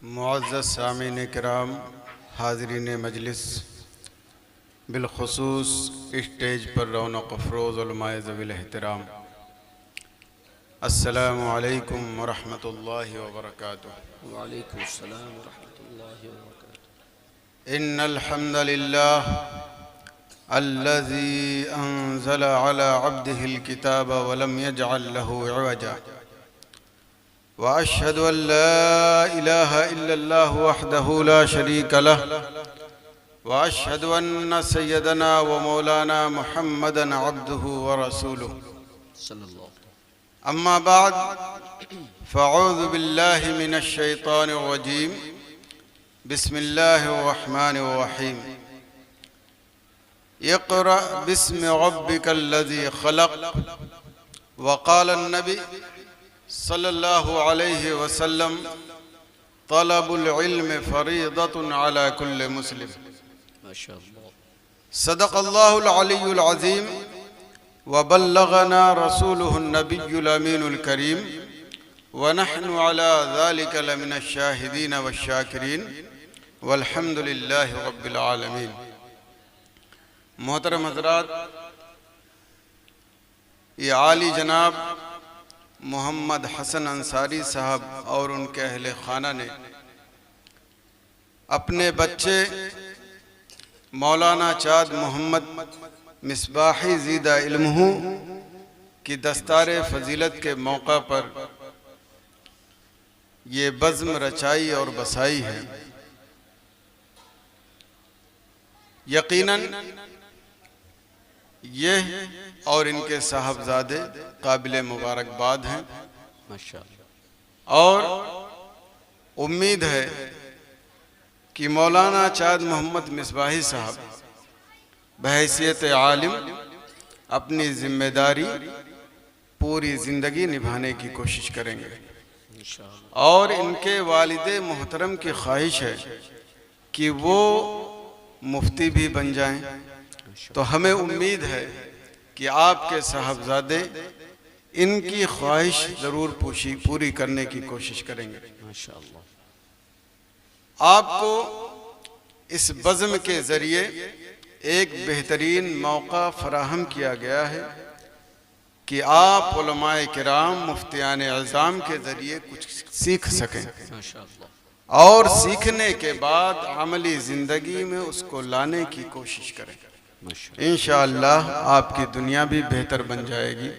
मुअज़्ज़ज़ सामीन किराम, हाज़रीन मजलिस, बिलख़ुसूस स्टेज पर रौनक़ अफ़रोज़ उलमाए ज़वील एहतराम, अस्सलामु अलैकुम व रहमतुल्लाहि व बरकातुहू। वालेकुम अस्सलाम व रहमतुल्लाहि व बरकातुहू। इन्नल हम्दलिल्लाह अल्लज़ी अंज़ल अला अब्दिहिल किताब व लम यजअल लहू इवजा व अशहदु अन ला इलाहा इल्लल्लाह वहदहू ला शरीका लह व अशहदु अन्न सय्यदना व मौलाना मुहम्मदन अब्दुहु व रसूलुहु। सल्लल्लाहु अम्मा बाद फ़अऊज़ु बिल्लाहि मिनश शैतानिर रजीम। बिस्मिल्लाहिर रहमानिर रहीम। इक़रा बिस्मि रब्बिकल्लज़ी ख़लक़ व क़ाल अन्नबी सल्लल्लाहु अलैहि वसल्लम तलबुल इल्म फ़रीदतुन अला कुल्लि मुस्लिम। माशाअल्लाह। सदक़ल्लाहुल अलियुल अज़ीम व बल्लगना रसूलुहुन नबियुल अमीनुल करीम व नहनु अला ज़ालिका लमिनश शाहिदीन वश्शाकिरीन वल्हम्दुलिल्लाहि रब्बिल आलमीन। मोहतरम हज़रात, ये आली जनाब मोहम्मद हसन अंसारी साहब और उनके अहले खाना ने अपने बच्चे मौलाना चाँद मोहम्मद मिसबाही ज़ीदा इल्महू की दस्तारे फ़जीलत के मौका पर ये बज़्म रचाई और बसाई है। यकीनन ये और इनके साहबजादे काबिल मुबारकबाद हैं माशाअल्लाह। और उम्मीद है कि मौलाना चाँद मोहम्मद मिसबाही साहब बहैसियत आलिम अपनी जिम्मेदारी पूरी ज़िंदगी निभाने की कोशिश करेंगे इंशाअल्लाह। और इनके वालिदे मोहतरम की ख्वाहिश है कि वो मुफ्ती भी बन जाएं। तो हमें उम्मीद है कि आपके साहबजादे इनकी ख्वाहिश ज़रूर पूरी करने की कोशिश करेंगे। माशाअल्लाह। आपको इस बज़्म के ज़रिए एक बेहतरीन मौका फ़राहम किया गया है कि आप उलमाए किराम मुफ्तियान अज़ाम के ज़रिए कुछ सीख सकें माशाअल्लाह। और सीखने के बाद अमली ज़िंदगी में उसको लाने की कोशिश करें। इंशाअल्लाह आपकी दुनिया भी बेहतर बन जाएगी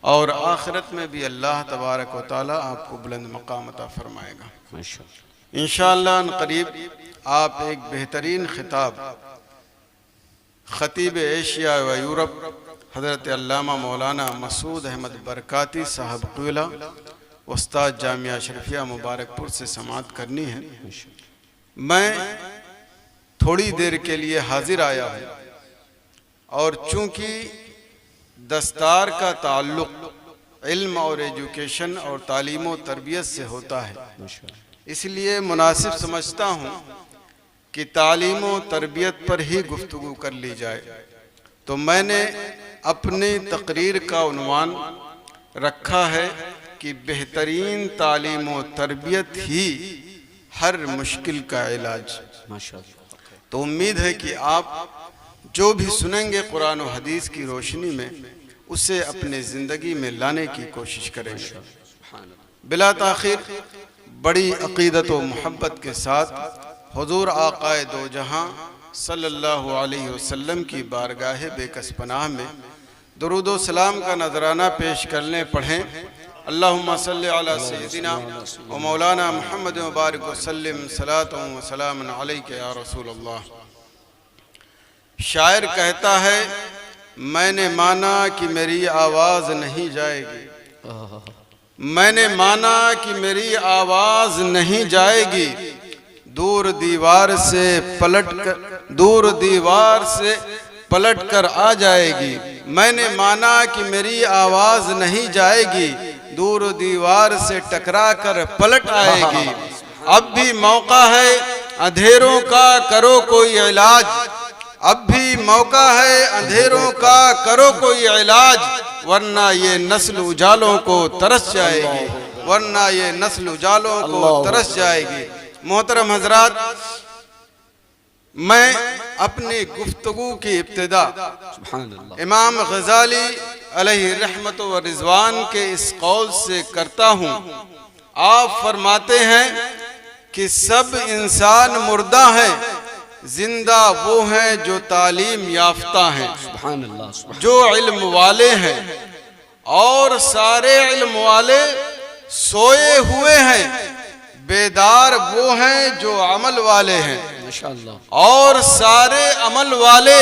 और आखिरत में भी अल्लाह तबारक व तआला आपको बुलंद मकाम अता फरमाएगा माशाअल्लाह। इंशाअल्लाह करीब आप एक बेहतरीन खिताब ख़तीब एशिया व यूरोप हज़रत अल्लामा मौलाना मसूद अहमद बरकाती साहब क़िबला उस्ताद जामिया शरीफिया मुबारकपुर से समाअत करनी है। मैं थोड़ी देर के लिए हाजिर आया हूँ और चूँकि दस्तार का ताल्लुक़ इल्म और एजुकेशन और तालीम व तरबियत से होता है, इसलिए मुनासिब समझता हूँ कि तालीम व तरबियत पर ही गुफ्तगू कर ली जाए। तो मैंने अपनी तकरीर का उन्वान रखा है कि बेहतरीन तालीम व तरबियत ही हर मुश्किल का इलाज। माशाअल्लाह। तो उम्मीद है कि आप जो भी सुनेंगे कुरान और हदीस की रोशनी में उसे अपने ज़िंदगी में लाने की कोशिश करेंगे। बिला ताख़ीर बड़ी अक़ीदत व मोहब्बत के साथ हुज़ूर आक़ाए दो जहां सल्लल्लाहु अलैहि वसल्लम की बारगाह बेकस पनाह में दुरूद व सलाम का नजराना पेश करने पढ़ें। अल्लाहुम्मा सल्लि अला सय्यदिना व मौलाना मुहम्मद व बारिक व सल्लिम सलातुन व सलामुन अलैका या रसूलल्लाह। शायर कहता है, मैंने माना कि मेरी आवाज़ नहीं जाएगी, मैंने माना कि मेरी आवाज़ नहीं जाएगी, दूर दीवार से पलट कर आ जाएगी। मैंने माना कि मेरी आवाज़ नहीं जाएगी, दूर दीवार से टकरा कर पलट आएगी। अब भी मौका है अंधेरों का करो कोई इलाज, अब भी मौका है अंधेरों का करो कोई इलाज, वरना ये नस्ल उजालों को तरस जाएगी, वरना ये नस्ल उजालों को तरस जाएगी। मोहतरम हजरात, मैं अपनी गुफ्तगू की इब्तिदा इमाम गजाली अलैहि रहमत व रिजवान के इस कौल से करता हूँ। आप फरमाते हैं कि सब इंसान मुर्दा है, जिंदा वो हैं जो तालीम याफ्ता हैं, जो इल्म वाले हैं, और सारे इल्म वाले सोए हुए हैं, बेदार वो हैं जो अमल वाले हैं, और सारे अमल वाले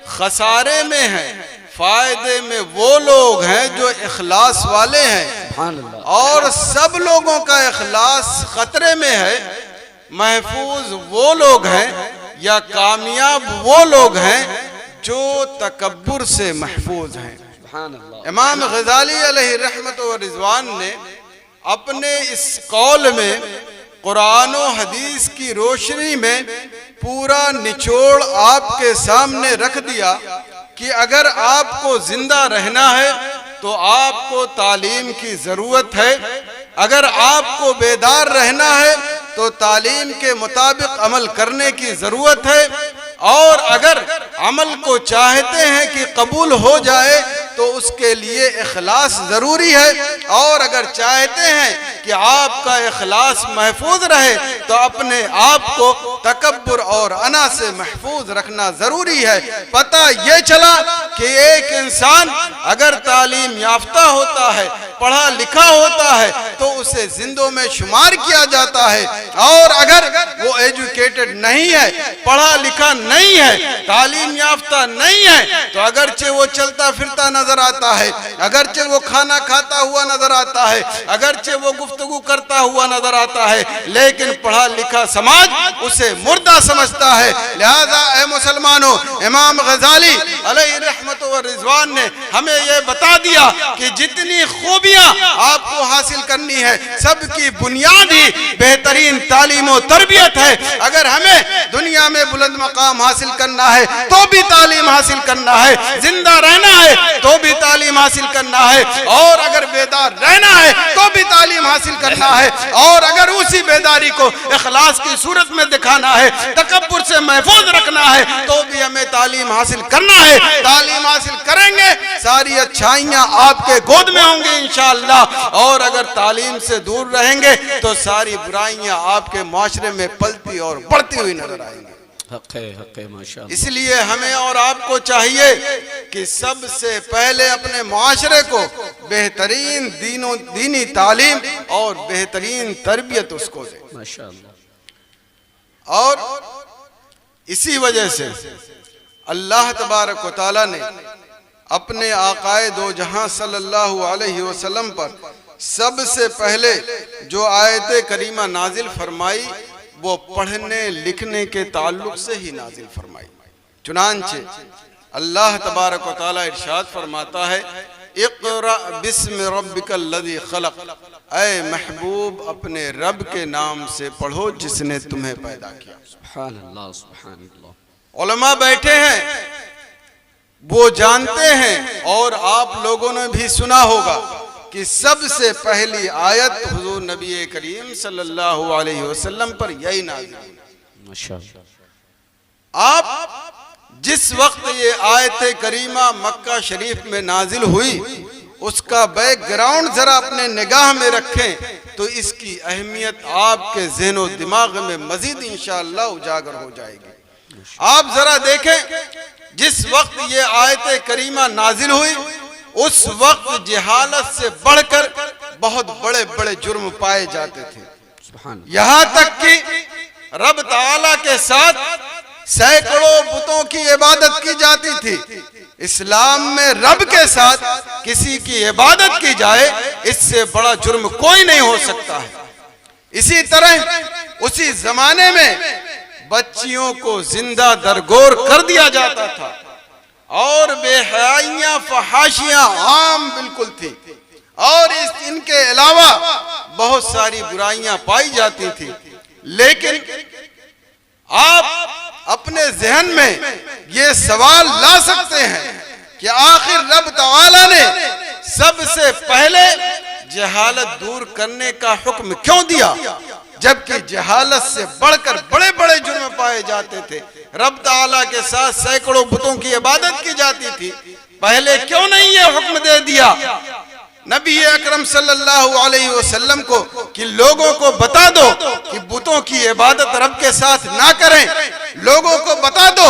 खसारे में हैं, फायदे में वो लोग हैं जो इखलास वाले हैं, और सब लोगों का इखलास खतरे में है। महफूज वो लोग हैं या कामयाब वो लोग हैं जो तकब्बुर से महफूज हैं। इमाम गजाली अलैहि रहमत व रिजवान ने अपने इस कौल में कुरान और हदीस की रोशनी में पूरा निचोड़ आपके सामने रख दिया कि अगर आपको जिंदा रहना है तो आपको तालीम की जरूरत है, अगर आपको बेदार रहना है तो तालीम के मुताबिक अमल करने की जरूरत है, और अगर अमल को चाहते हैं कि कबूल हो जाए तो उसके लिए इखलास जरूरी है, और अगर चाहते हैं कि आपका इखलास महफूज रहे तो अपने आप को तकब्बुर और अना से महफूज रखना जरूरी है। पता ये चला कि एक इंसान अगर तालीम याफ्ता होता है, पढ़ा लिखा होता है, तो उसे जिंदों में शुमार किया जाता है, और अगर वो एजुकेटेड नहीं है, पढ़ा लिखा नहीं है, तालीम याफ्ता नहीं है, तो अगरचे वो चलता फिरता नजर आता है, अगरचे वो खाना खाता हुआ नजर आता है, अगरचे वो गुफ्तगू करता हुआ नजर आता है, लेकिन पढ़ा लिखा समाज उसे मुर्दा समझता है। लिहाजा ए मुसलमानों, इमाम गजाली अलैहि रहमत व रिजवान ने हमें यह बता दिया कि जितनी खूबियां आपको हासिल करनी है, सबकी बुनियाद ही बेहतरीन तालीम और तरबियत है। अगर हमें दुनिया में बुलंद मकाम हासिल करना है तो भी तालीम हासिल करना है, जिंदा रहना है तो भी तालीम हासिल करना है, और अगर बेदार रहना है तो भी तालीम हासिल करना है, और अगर उसी बेदारी को इखलास की सूरत में दिखाना है, तकब्बुर से महफूज रखना है, तो भी हमें तालीम हासिल करना है। तालीम हासिल करेंगे, सारी अच्छाइयां आपके गोद में होंगी इंशाअल्लाह, और अगर तालीम से दूर रहेंगे तो सारी बुराइयां आपके माशरे में पलती और बढ़ती हुई नजर आएंगी। माशाअल्लाह। इसलिए हमें और आपको चाहिए कि सबसे पहले अपने माशरे को बेहतरीन दीनी तालीम और बेहतरीन तरबियत उसको दे माशाअल्लाह। और इसी वजह से अल्लाह तबारक व तआला ने अपने आकाए दो जहां सल्लल्लाहु अलैहि वसल्लम पर सबसे पहले जो आयत करीमा नाजिल फरमाई वो पढ़ने लिखने के ताल्लुक से ही नाजिल फरमाई। चुनांचे अल्लाह तबारक व तआला इरशाद फरमाता है, इक़रा बिस्मि रब्बिकल लज़ी खलक़, ऐ महबूब अपने रब के नाम से पढ़ो जिसने तुम्हें पैदा किया। सुभान अल्लाह, सुभान अल्लाह। उलमा बैठे हैं, वो जानते हैं, और आप लोगों ने भी सुना होगा कि सबसे पहली आयत हुजूर नबी करीम सल्लल्लाहु अलैहि वसल्लम पर यही नाज़िल हुई। आप जिस वक्त ये आयत करीमा मक्का शरीफ में नाजिल हुई उसका बैकग्राउंड जरा अपने निगाह में रखें तो इसकी अहमियत आपके ज़हन और दिमाग में मजीद इंशाअल्लाह उजागर हो जाएगी। आप जरा देखें, जिस वक्त ये आयत करीमा नाजिल हुई उस वक्त जहालत से बढ़कर बहुत बड़े बड़े जुर्म पाए जाते थे, यहाँ तक कि रब ताला के साथ सैकड़ों बुतों की इबादत की जाती थी। इस्लाम में रब के साथ किसी की इबादत की जाए, इससे बड़ा जुर्म कोई नहीं हो सकता है। इसी तरह उसी जमाने में बच्चियों को जिंदा दरगोर कर दिया जाता था, और बेहयाइयां फहाशियां आम बिल्कुल थी, और इनके अलावा बहुत सारी बुराइयां पाई जाती थी। लेकिन आप अपने जहन में ये सवाल ला सकते हैं कि आखिर रब तआला ने सबसे पहले जहालत दूर करने का हुक्म क्यों दिया, जबकि जहालत से बढ़कर बड़े बड़े जुर्म पाए जाते थे। रब ताला के साथ सैकड़ों बुतों की इबादत की जाती थी। पहले क्यों नहीं ये हुक्म दे दिया नबी अकरम सल्लल्लाहु अलैहि वसल्लम को कि लोगों को बता दो कि बुतों की इबादत रब के साथ ना करें। लोगों को बता दो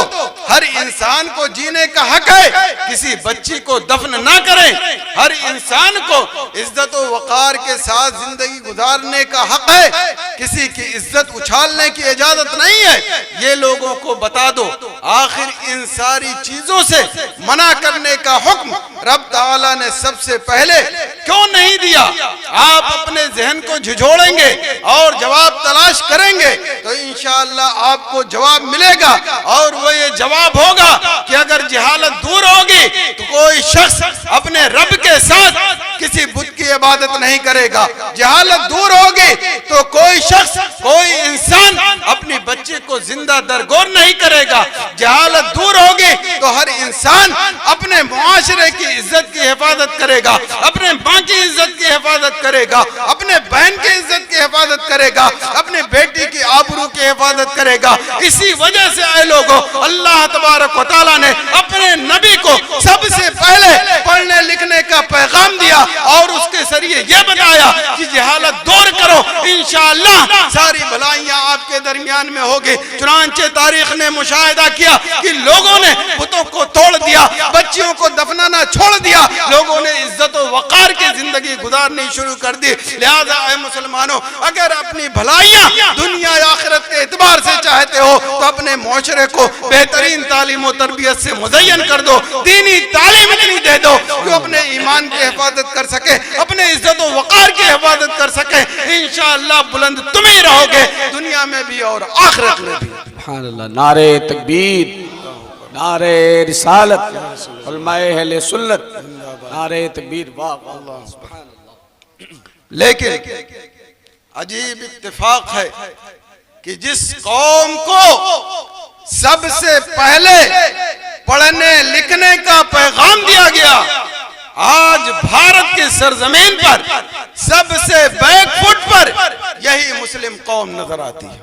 हर इंसान को जीने का हक है, किसी बच्ची को दफन ना करें। हर इंसान को इज्जत व वक़ार के साथ जिंदगी गुजारने का हक है, किसी की इज्जत उछालने की इजाजत नहीं है। ये लोगों को बता दो। आखिर इन सारी चीजों से मना करने का हुक्म रब ताला ने सबसे पहले क्यों नहीं दिया? आप अपने जहन को झिझोड़ेंगे और जवाब तलाश करेंगे तो इंशाअल्लाह आपको जवाब मिलेगा। और वो ये जवाब होगा कि अगर जहालत दूर होगी तो कोई शख्स अपने रब के साथ किसी बुत की इबादत नहीं करेगा। जहालत दूर होगी तो कोई शख्स, कोई इंसान अपनी बच्ची को जिंदा दरगोर नहीं करेगा। जहालत दूर होगी तो हर इंसान अपने मुआशरे की इज्जत की हिफाजत करेगा, अपने माँ की इज्जत की हिफाजत करेगा, अपने बहन की इज्जत की हिफाजत करेगा, अपने बेटी की आबरू की हिफाजत करेगा। इसी वजह से आए लोगों, अल्लाह तबारक व तआला ने अपने नबी को सबसे पहले पढ़ने लिखने का पैगाम दिया और उसके जरिए ये बताया कि जहालत दूर करो, इंशाअल्लाह सारी भलाइयां आपके दरमियान में होगी। चुनांचे तारीख ने मुशाहिदा किया कि लोगों ने बुतों को तोड़ दिया, बच्चियों को दफनाना छोड़ दिया, लोगों ने इज्जत और वक़ार की जिंदगी गुजारनी शुरू कर दी। लिहाजा ऐ मुसलमानों, अगर अपनी भलाइयां दुनिया या आखिरत के एतबार से चाहते हो तो अपने मुआशरे को बेहतरीन तालीम और तरबियत से मुज़य्यन कर दो। दीनी तालीम इतनी दे दो कि अपने ईमान की हिफाजत कर सके, अपने इज्जत और वक़ार की हिफाजत कर सके। इंशाअल्लाह बुलंद तुम ही रहोगे, दुनिया में भी और आखिरत में भी। सुभान अल्लाह। नारे तकबीर, नारे रिसालत, उलमाए अहले सुन्नत, नारे तकबीर। वाह वाह सुभान अल्लाह। लेकिन अजीब इत्तेफाक है कि जिस कौम को सबसे पहले पढ़ने लिखने का पैगाम दिया गया, आज भारत के सरजमीन पर सबसे बैकफुट पर यही मुस्लिम कौम नजर आती है।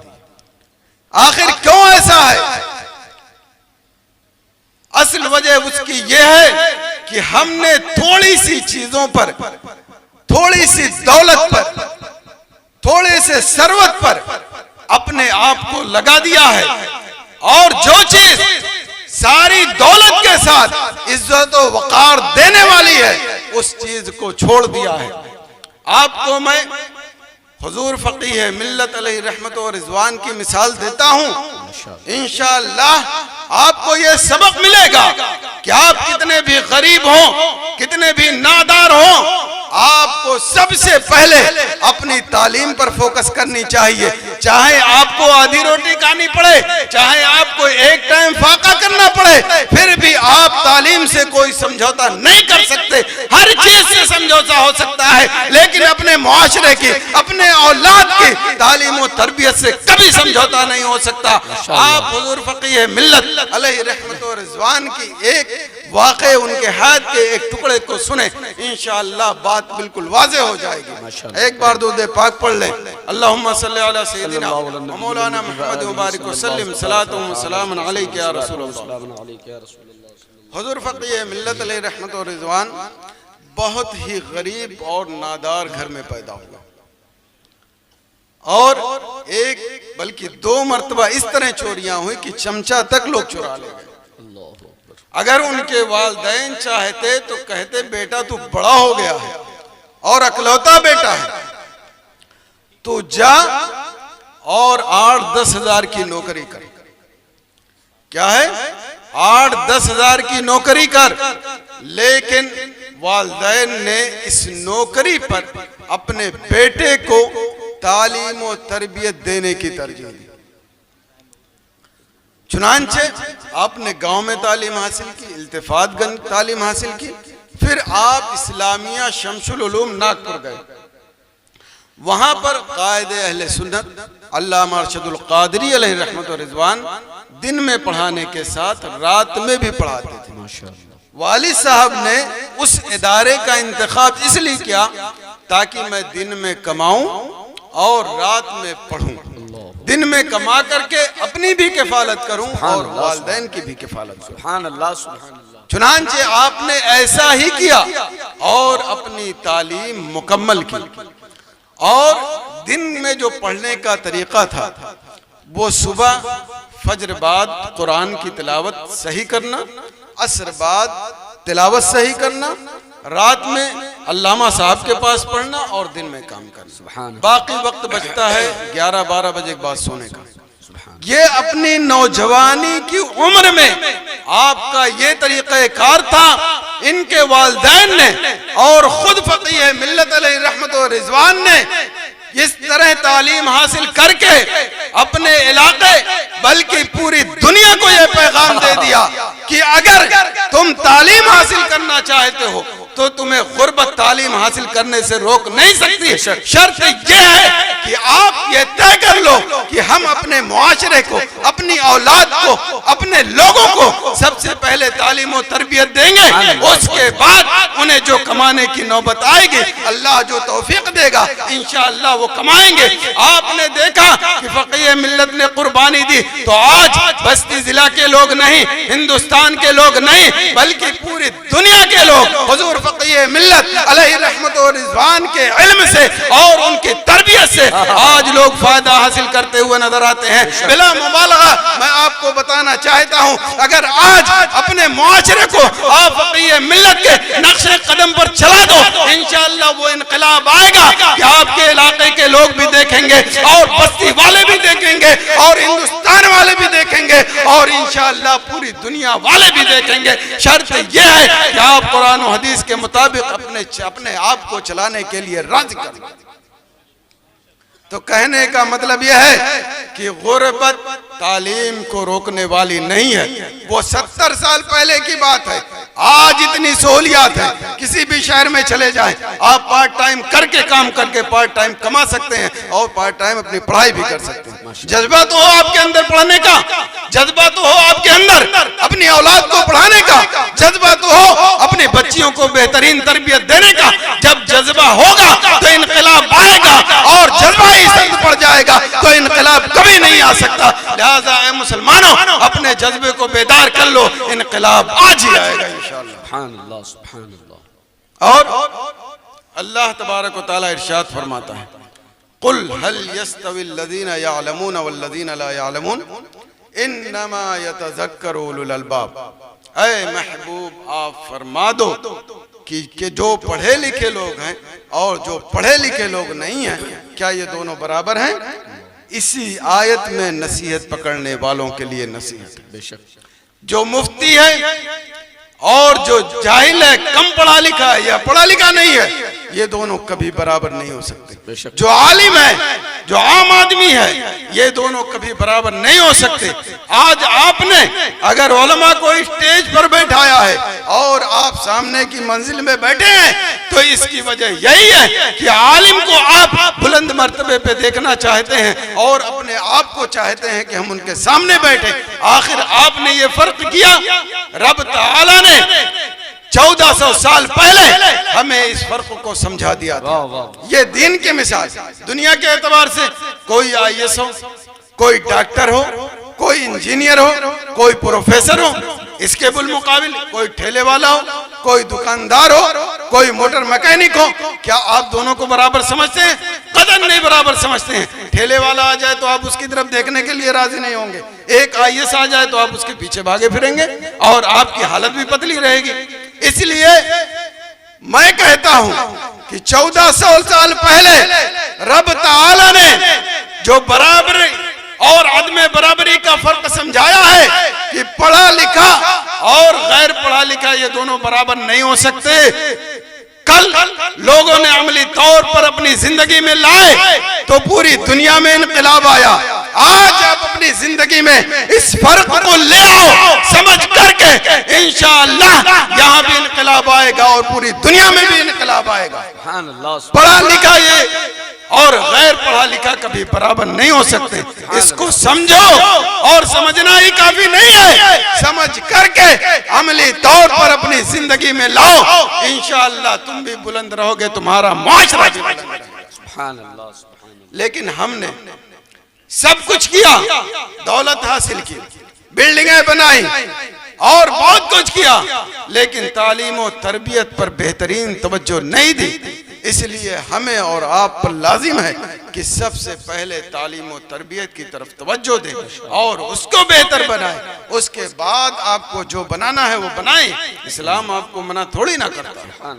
आखिर क्यों ऐसा है? असल वजह उसकी यह है कि हमने थोड़ी सी चीजों पर, थोड़ी सी दौलत पर, थोड़े से सरवत पर अपने आप को लगा दिया है और जो चीज सारी दौलत के साथ इज्जत और वक़ार देने वाली है उस चीज को छोड़ दिया है। आपको मैं हुजूर फ़क़ीह मिल्लत अलैहि रहमत और रिज़वान की मिसाल देता हूँ। इंशाअल्लाह आपको ये सबक मिलेगा कि आप कितने भी गरीब हों, कितने भी नादार हों, आपको सबसे पहले अपनी तालीम पर फोकस करनी चाहिए। चाहे आपको आधी रोटी खानी पड़े, चाहे आपको एक टाइम फाका करना पड़े, फिर भी आप तालीम से कोई समझौता नहीं कर सकते। हर चीज से समझौता हो सकता है, लेकिन अपने मुआशरे की, अपने औलाद की तालीम और तरबियत से कभी समझौता नहीं हो सकता। आप हुजूर फ़क़ीह मिल्लत अलैहि रहमत और रिज़वान की एक वाक़े, उनके हाथ के एक टुकड़े को सुने, इंशाअल्लाह बात बिल्कुल वाज़े हो जाएगी। एक बार दुरूद पाक पढ़ लें। अल्लाहुम्मा सल्लि अला सय्यदिना व मौलाना मुहम्मद व बारिक व सल्लिम सलातु व सलामुन अलैका या रसूलल्लाह। हुजूर फ़क़ीह मिल्लत अलैहि रहमत और रिज़वान बहुत ही गरीब और नादार घर में पैदा हुआ और एक बल्कि दो मरतबा इस तरह चोरियां हुई कि चमचा तक लोग चुरा ले गए। अगर उनके वालिदैन चाहते तो कहते बेटा तू बड़ा हो गया है और अकलौता बेटा है, तू जा और 8-10 हजार की नौकरी कर। क्या है? 8-10 हजार की नौकरी कर। लेकिन वालिदैन ने इस नौकरी पर अपने बेटे को तालीम और तरबियत देने की तरजीह दी। चुनांचे आपने गांव में तालीम हासिल की, इल्तिफातगंज तालीम हासिल की, फिर आप इस्लामिया शमसुल उलूम नागपुर गए। वहां पर कायदे अहले सुन्नत अल्लामा अरशदुल क़ादरी अलैहि रहमत व रिज़वान दिन में पढ़ाने के साथ रात में भी पढ़ाते थे। माशाअल्लाह। वालिद साहब ने उस इदारे का इंतखाब इसलिए किया ताकि मैं दिन में कमाऊं और रात में पढ़ूं, दिन में कमा करके अपनी भी किफालत करूं और वालिदैन की भी किफालत करूं। सुभान अल्लाह, सुभान अल्लाह। चुनांचे आपने ऐसा ही किया और अपनी तालीम मुकम्मल की। और दिन में जो पढ़ने का तरीका था वो सुबह फजर बाद कुरान की तिलावत सही करना, असर बाद तिलावत सही करना, रात में अल्लामा साहब के पास पढ़ना और दिन में काम करना। बाकी वक्त बचता है 11-12 बजे के बाद सोने का। ये अपनी नौजवानी की उम्र में आपका ये तरीक़ाकार था। इनके वालिदैन ने और खुद फ़क़ीह मिल्लत अलैहि रहमत व रिज़वान ने इस तरह तालीम हासिल करके अपने इलाके बल्कि पूरी दुनिया को यह पैगाम दे दिया कि अगर तुम तालीम हासिल करना चाहते हो तो तुम्हें गुर्बत तालीम हासिल करने से रोक नहीं सकती। शर्त यह है कि आप ये तय कर लो कि हम अपने मुआशरे को, अपनी औलाद को, अपने लोगों को सबसे पहले तालीम और तरबियत देंगे, उसके बाद उन्हें जो कमाने की नौबत आएगी अल्लाह जो तौफीक देगा इंशाअल्लाह वो कमाएंगे। आपने देखा कि फ़क़ीह मिल्लत ने कुर्बानी दी तो आज बस्ती जिला के लोग नहीं, हिंदुस्तान के लोग नहीं, बल्कि पूरी दुनिया के लोग हुजूर फ़क़ीह मिल्लत अलैहि रहमत व रिज़वान के इल्म से और उनकी तरबियत से आज लोग फायदा हासिल करते हुए नजर आते हैं। बिला मुबालगा मैं आपको बताना चाहता हूँ, अगर आज अपने मुआशरे को आप फ़क़ीह मिल्लत के नक्शे कदम पर चला दो इंशाअल्लाह वो इनकलाब आएगा कि आपके इलाके के लोग भी देखेंगे और बस्ती वाले भी देखेंगे और हिंदुस्तान वाले भी देखेंगे और इंशाअल्लाह पूरी दुनिया वाले भी देखेंगे। शर्त यह है कि आप कुरान और हदीस के मुताबिक अपने आप को चलाने के लिए राजी करें। तो कहने का मतलब यह है कि गुर्बत तालीम को रोकने वाली नहीं है। वो 70 साल पहले की बात है। आज इतनी सहूलियात है, किसी भी शहर में चले जाएं, आप पार्ट टाइम करके काम करके पार्ट टाइम कमा सकते हैं और पार्ट टाइम अपनी पढ़ाई भी कर सकते हैं। जज्बा तो हो आपके अंदर पढ़ने का, जज्बा तो हो आपके अंदर अपनी औलाद को पढ़ाने का, जज्बा तो हो अपनी बच्चियों को बेहतरीन तरबियत देने का। जब जज्बा होगा तो इनकलाब आएगा और जज्बा ही सख्त पड़ जाएगा तो इनकलाब कभी नहीं आ सकता। लिहाजा ऐ मुसलमानों अपने जज्बे को बेदार कर लो, इनकलाब आज ही आएगा इंशाअल्लाह। सुभान अल्लाह, सुभान अल्लाह। और अल्लाह तबारक व तआला इरशाद फरमाता है, कुल हल यस्तविल लज़ीना यअलमून वल्लज़ीना ला यअलमून इन्नमा यतज़क्करु उलुल अलबाब। ऐ महबूब आप फरमा दो कि जो पढ़े लिखे लोग हैं और जो पढ़े लिखे लोग नहीं हैं क्या ये दोनों बराबर हैं? इसी आयत में नसीहत पकड़ने वालों के लिए नसीहत। बेशक जो मुफ्ती है और जो जाहिल है, कम पढ़ा लिखा है या पढ़ा लिखा नहीं है, ये दोनों कभी बराबर नहीं हो सकते। जो आलिम है, जो आम आदमी है, ये दोनों कभी बराबर नहीं हो सकते। आज आपने अगर उलमा को स्टेज पर बैठाया है और आप सामने की मंजिल में बैठे हैं तो इसकी वजह यही है कि आलिम को आप बुलंद मर्तबे पे देखना चाहते हैं और अपने आप को चाहते हैं कि हम उनके सामने बैठे। आखिर आपने ये फर्क किया, रब ताला ने 1400 साल पहले हमें इस फर्क को समझा दिया था। ये दीन की मिसाल। दुनिया के एतबार से कोई IAS हो, कोई डॉक्टर हो, कोई इंजीनियर हो, कोई प्रोफेसर हो, इसके मुकाबिल कोई ठेले वाला हो, कोई दुकानदार हो, कोई मोटर मैकेनिक हो, क्या आप दोनों को बराबर समझते हैं? कदर नहीं बराबर समझते हैं। ठेले वाला आ जाए तो आप उसकी तरफ देखने के लिए राजी नहीं होंगे, एक IAS आ जाए तो आप उसके पीछे भागे फिरेंगे और आपकी हालत भी पतली रहेगी। इसलिए मैं कहता हूं कि 1400 साल पहले रब ताला ने जो बराबरी और अदम बराबरी का फर्क समझाया है कि पढ़ा लिखा और गैर पढ़ा लिखा ये दोनों बराबर नहीं हो सकते। कल लोगों ने अमली तौर पर अपनी जिंदगी में लाए तो पूरी दुनिया में इनकलाब आया। आज आप अपनी जिंदगी में इस फर्क को ले आओ, समझ करके इंशाअल्लाह यहाँ भी इनकलाब आएगा और पूरी दुनिया में भी इनकलाब आएगा। पढ़ा लिखा ये और गैर पढ़ा लिखा कभी बराबर नहीं हो सकते। इसको समझो और समझना ही काफी नहीं है, समझ करके अमली तौर पर अपनी जिंदगी में लाओ, इंशाअल्लाह तुम भी बुलंद रहोगे, तुम्हारा मुआशरा भी बुलंद रहेगा। सुभान अल्लाह, सुभान अल्लाह। लेकिन हमने सब कुछ किया, दौलत हासिल की, बिल्डिंगें बनाई और बहुत कुछ किया, लेकिन तालीम और तरबियत पर बेहतरीन तवज्जो नहीं दी। इसलिए हमें और आप पर लाजिम है कि सबसे पहले तालीम और तरबियत की तरफ तवज्जो दें और उसको बेहतर बनाएं। उसके बाद आपको जो बनाना है वो बनाएं। इस्लाम आपको मना थोड़ी ना करता।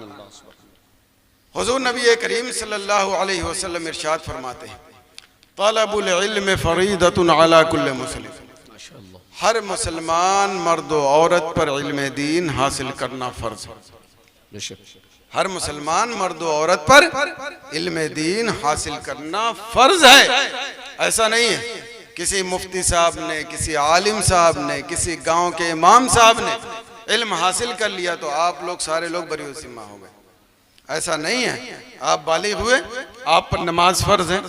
हुजूर नबी करीम सल्लल्लाहु अलैहि वसल्लम इरशाद फरमाते हैं, तलबुल इल्म फरीदतुन अला कुल्li मुस्लिम। हर मुसलमान मर्द और औरत पर इल्म दीन हासिल करना फर्ज है। हर मुसलमान मर्द और औरत पर इल्म दीन हासिल करना फर्ज है। ऐसा नहीं है किसी मुफ्ती साहब ने, किसी आलिम साहब ने, किसी गांव के इमाम साहब ने इल्म हासिल कर लिया तो आप लोग सारे लोग बरी जिम्मा हो गए। ऐसा नहीं है। आप बालिग हुए, आप पर नमाज फर्ज है।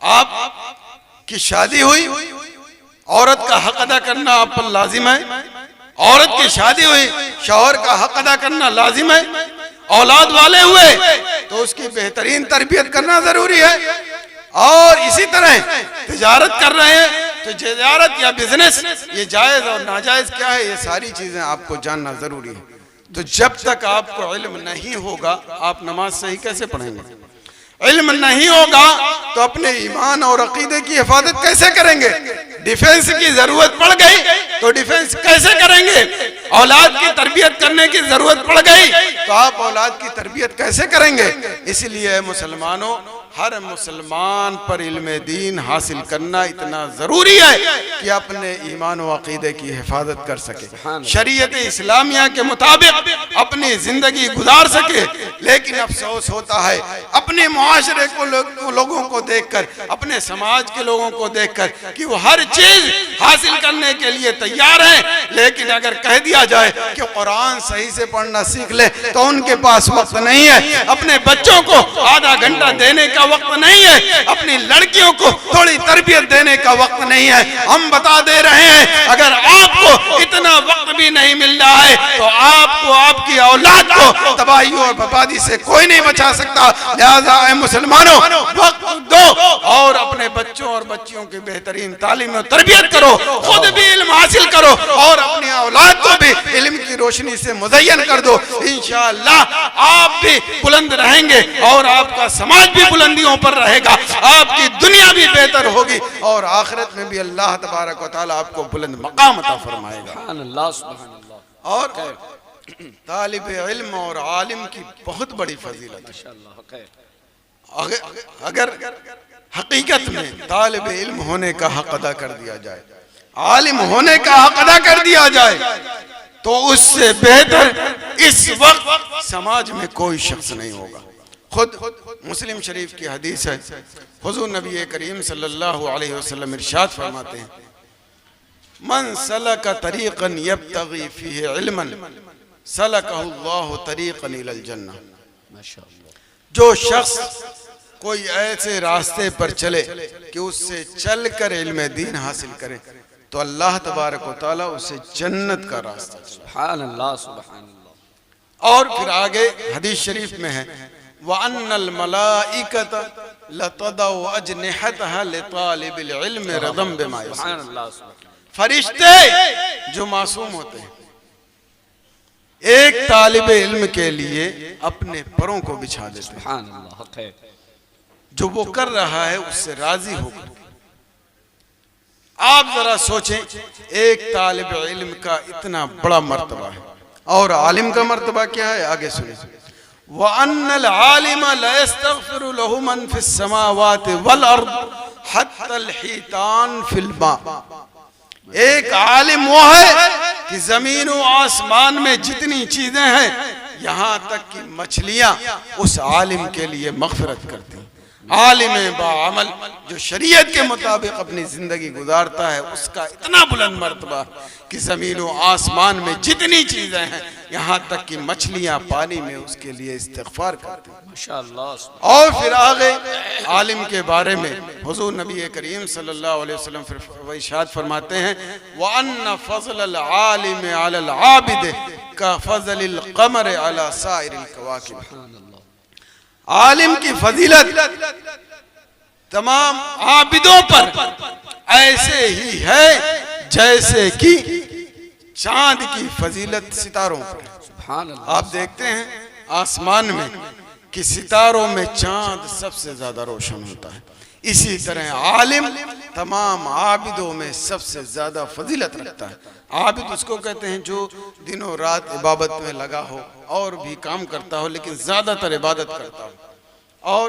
आप की शादी हुई, औरत का हक अदा करना आप पर लाजिम है। औरत की शादी हुई, शौहर का हक अदा करना लाजिम है। औलाद वाले हुए तो उसकी बेहतरीन तरबियत करना जरूरी है। और इसी तरह तिजारत कर रहे हैं तो तिजारत या बिजनेस, ये जायज और नाजायज क्या है, ये सारी चीजें आपको जानना जरूरी है। तो जब तक आपको इल्म नहीं होगा आप नमाज सही कैसे पढ़ेंगे? इल्म नहीं होगा तो अपने ईमान और अकीदे की हिफाजत कैसे करेंगे? डिफेंस की जरूरत पड़ गई तो डिफेंस कैसे करेंगे? औलाद की तरबियत करने की जरूरत पड़ गई तो आप औलाद की तरबियत कैसे करेंगे? इसलिए मुसलमानों, हर मुसलमान पर इल्म दीन हासिल करना इतना जरूरी है कि अपने ईमान व अकीदे की हिफाजत कर सके, शरीयत इस्लामिया के मुताबिक अपनी जिंदगी गुजार सके। लेकिन अफसोस होता है अपने मुआशरे को लोगों को देखकर, अपने समाज के लोगों को देखकर कि वो हर चीज हासिल करने के लिए तैयार है, लेकिन अगर कह दिया जाए कि कुरान सही से पढ़ना सीख ले तो उनके पास वक्त नहीं है। अपने बच्चों को आधा घंटा देने का वक्त नहीं है, अपनी लड़कियों को थोड़ी तरबियत देने का वक्त नहीं है। हम बता दे रहे हैं अगर आपको इतना वक्त भी नहीं मिल रहा है तो आपको, आपकी औलाद को तबाही और बर्बादी से कोई नहीं बचा सकता। लिहाजा ऐ मुसलमानों, वक्त दो और अपने बच्चों और बच्चियों की बेहतरीन तालीम और तरबियत करो, खुद भी इल्म हासिल करो और अपनी औलाद को भी इल्म की रोशनी से मुज़य्यन कर दो। इंशाअल्लाह आप भी बुलंद रहेंगे और आपका समाज भी बुलंदियों पर रहेगा, आपकी दुनिया भी बेहतर होगी और आखिरत में भी अल्लाह तबारक व तआला आपको बुलंद मकाम अता फरमाएगा। और तालिब इल्म और आलिम की बहुत बड़ी फजीलत है। अगर हकीकत में तालिब इल्म होने का हक अदा कर दिया जाए, आलिम होने का हक अदा कर दिया जाए तो उससे बेहतर इस वक्त समाज में कोई शख्स नहीं होगा। खुद मुस्लिम शरीफ की हदीस है, हुजूर नबी करीम सल्लल्लाहु अलैहि वसल्लम इरशाद फरमाते हैं, मन सलका तरीक़न यब्तगी फीही इल्मन सलकहुल्लाहु तरीक़न इलल जन्नह। जो शख्स कोई ऐसे रास्ते पर चले कि उससे चलकर इल्म दीन हासिल करे तो अल्लाह तबारक व तआला उसे जन्नत का रास्ता। सुभान अल्लाह, सुभान अल्लाह। और फिर आगे हदीस शरीफ में है, व अन्नल मलाइकत लतदउ अजनिहतहा लितालिबिल इल्म रदम बिमा यशा। फरिश्ते जो मासूम होते हैं एक तालिब इल्म के लिए अपने परों को बिछा देते हैं, जो वो कर रहा है उससे राजी होकर। आप जरा सोचें, एक तालिब इल्म का इतना बड़ा मर्तबा है और आलिम का मर्तबा क्या है, आगे सुनिए। व अन्नल आलिम ला यस्तगफिरु लहु मन फिस समावाति वल अर्द हत्तल हितान फिल मा। एक आलिम वो है कि जमीन और आसमान में जितनी चीजें हैं यहाँ तक कि मछलियां उस आलिम के लिए मगफिरत करती हैं। आलिम बाअमल जो शरीयत के मुताबिक अपनी जिंदगी गुजारता है उसका इतना बुलंद मर्तबा कि जमीन और आसमान में जितनी चीजें हैं यहाँ तक कि मछलियां पानी में उसके लिए इस्तिग़फ़ार करती हैं। माशाअल्लाह। और फिर आगे आलिम के बारे में हुजूर नबी करीम सल्लल्लाहु अलैहि वसल्लम फिर इरशाद फरमाते हैं, व अन्न फ़ज़लल आलिम अलल आबिद का फ़ज़लिल क़मर अला साइरिल कवाकिब। आलिम की फजीलत तमाम आबिदों पर ऐसे ही है जैसे कि चांद की फजीलत सितारों पर। सुभान अल्लाह। आप देखते हैं आसमान में कि सितारों में चांद सबसे ज्यादा रोशन होता है, इसी तरह आलिम तमाम आबिदों में सबसे ज्यादा फजीलत रखता है। आबिद उसको कहते हैं जो दिनों रात इबादत में लगा हो और भी काम करता हो लेकिन ज्यादातर इबादत करता हो, और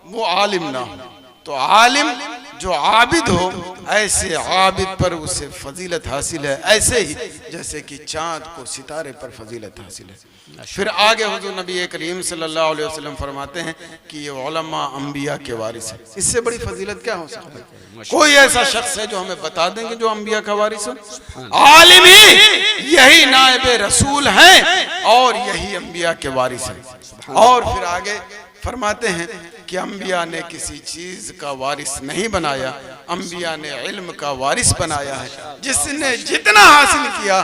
वो आलिम ना हो। तो आलिम जो आबिद हो, ऐसे आबिद पर उसे फजीलत हासिल है, ऐसे ही जैसे कि चांद को सितारे पर फजीलत हासिल है। फिर आगे हुजूर नबी करीम सल्लल्लाहु अलैहि वसल्लम फरमाते हैं कि ये उलमा अंबिया के वारिस है। इससे बड़ी फजीलत क्या हो सकती है? कोई ऐसा शख्स है जो हमें बता देंगे जो अंबिया का वारिस हो? आलिम ही यही नायब रसूल हैं और यही अंबिया के वारिस हैं। और फिर आगे फरमाते हैं कि अंबिया ने किसी चीज का वारिस नहीं बनाया, अंबिया ने इल्म का वारिस बनाया है। जिसने जितना हासिल किया,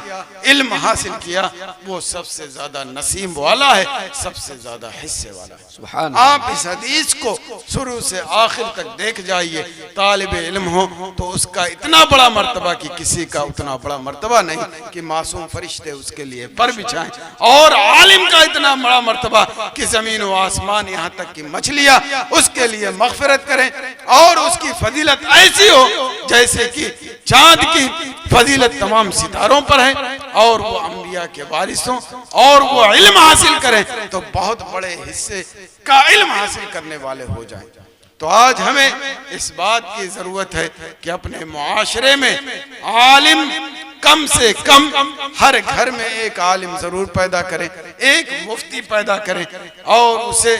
इल्म हासिल किया, वो सबसे ज्यादा नसीब वाला है, सबसे ज्यादा हिस्से वाला है। सुभान। आप इस हदीस को शुरू से आखिर तक देख जाइए, तालिब इल्म हो तो उसका इतना बड़ा मर्तबा कि किसी का उतना बड़ा मर्तबा नहीं कि मासूम फरिश्ते उसके लिए पर बिछाएं, और आलिम का इतना बड़ा मर्तबा कि जमीन व आसमान यहाँ तक कि मछलियां उसके लिए मगफिरत करें, और उसकी फजीलत ऐसी हो जैसे कि चांद की फजीलत तमाम सितारों पर है, और वो अंबिया के वारिस हों और वो इल्म हासिल करें तो बहुत बड़े हिस्से का इल्म हासिल करने वाले हो जाएं। तो आज हमें इस बात की जरूरत है कि अपने मुआशरे में आलिम कम से कम हर घर में एक आलिम जरूर पैदा करें, एक मुफ्ती पैदा करें, और उसे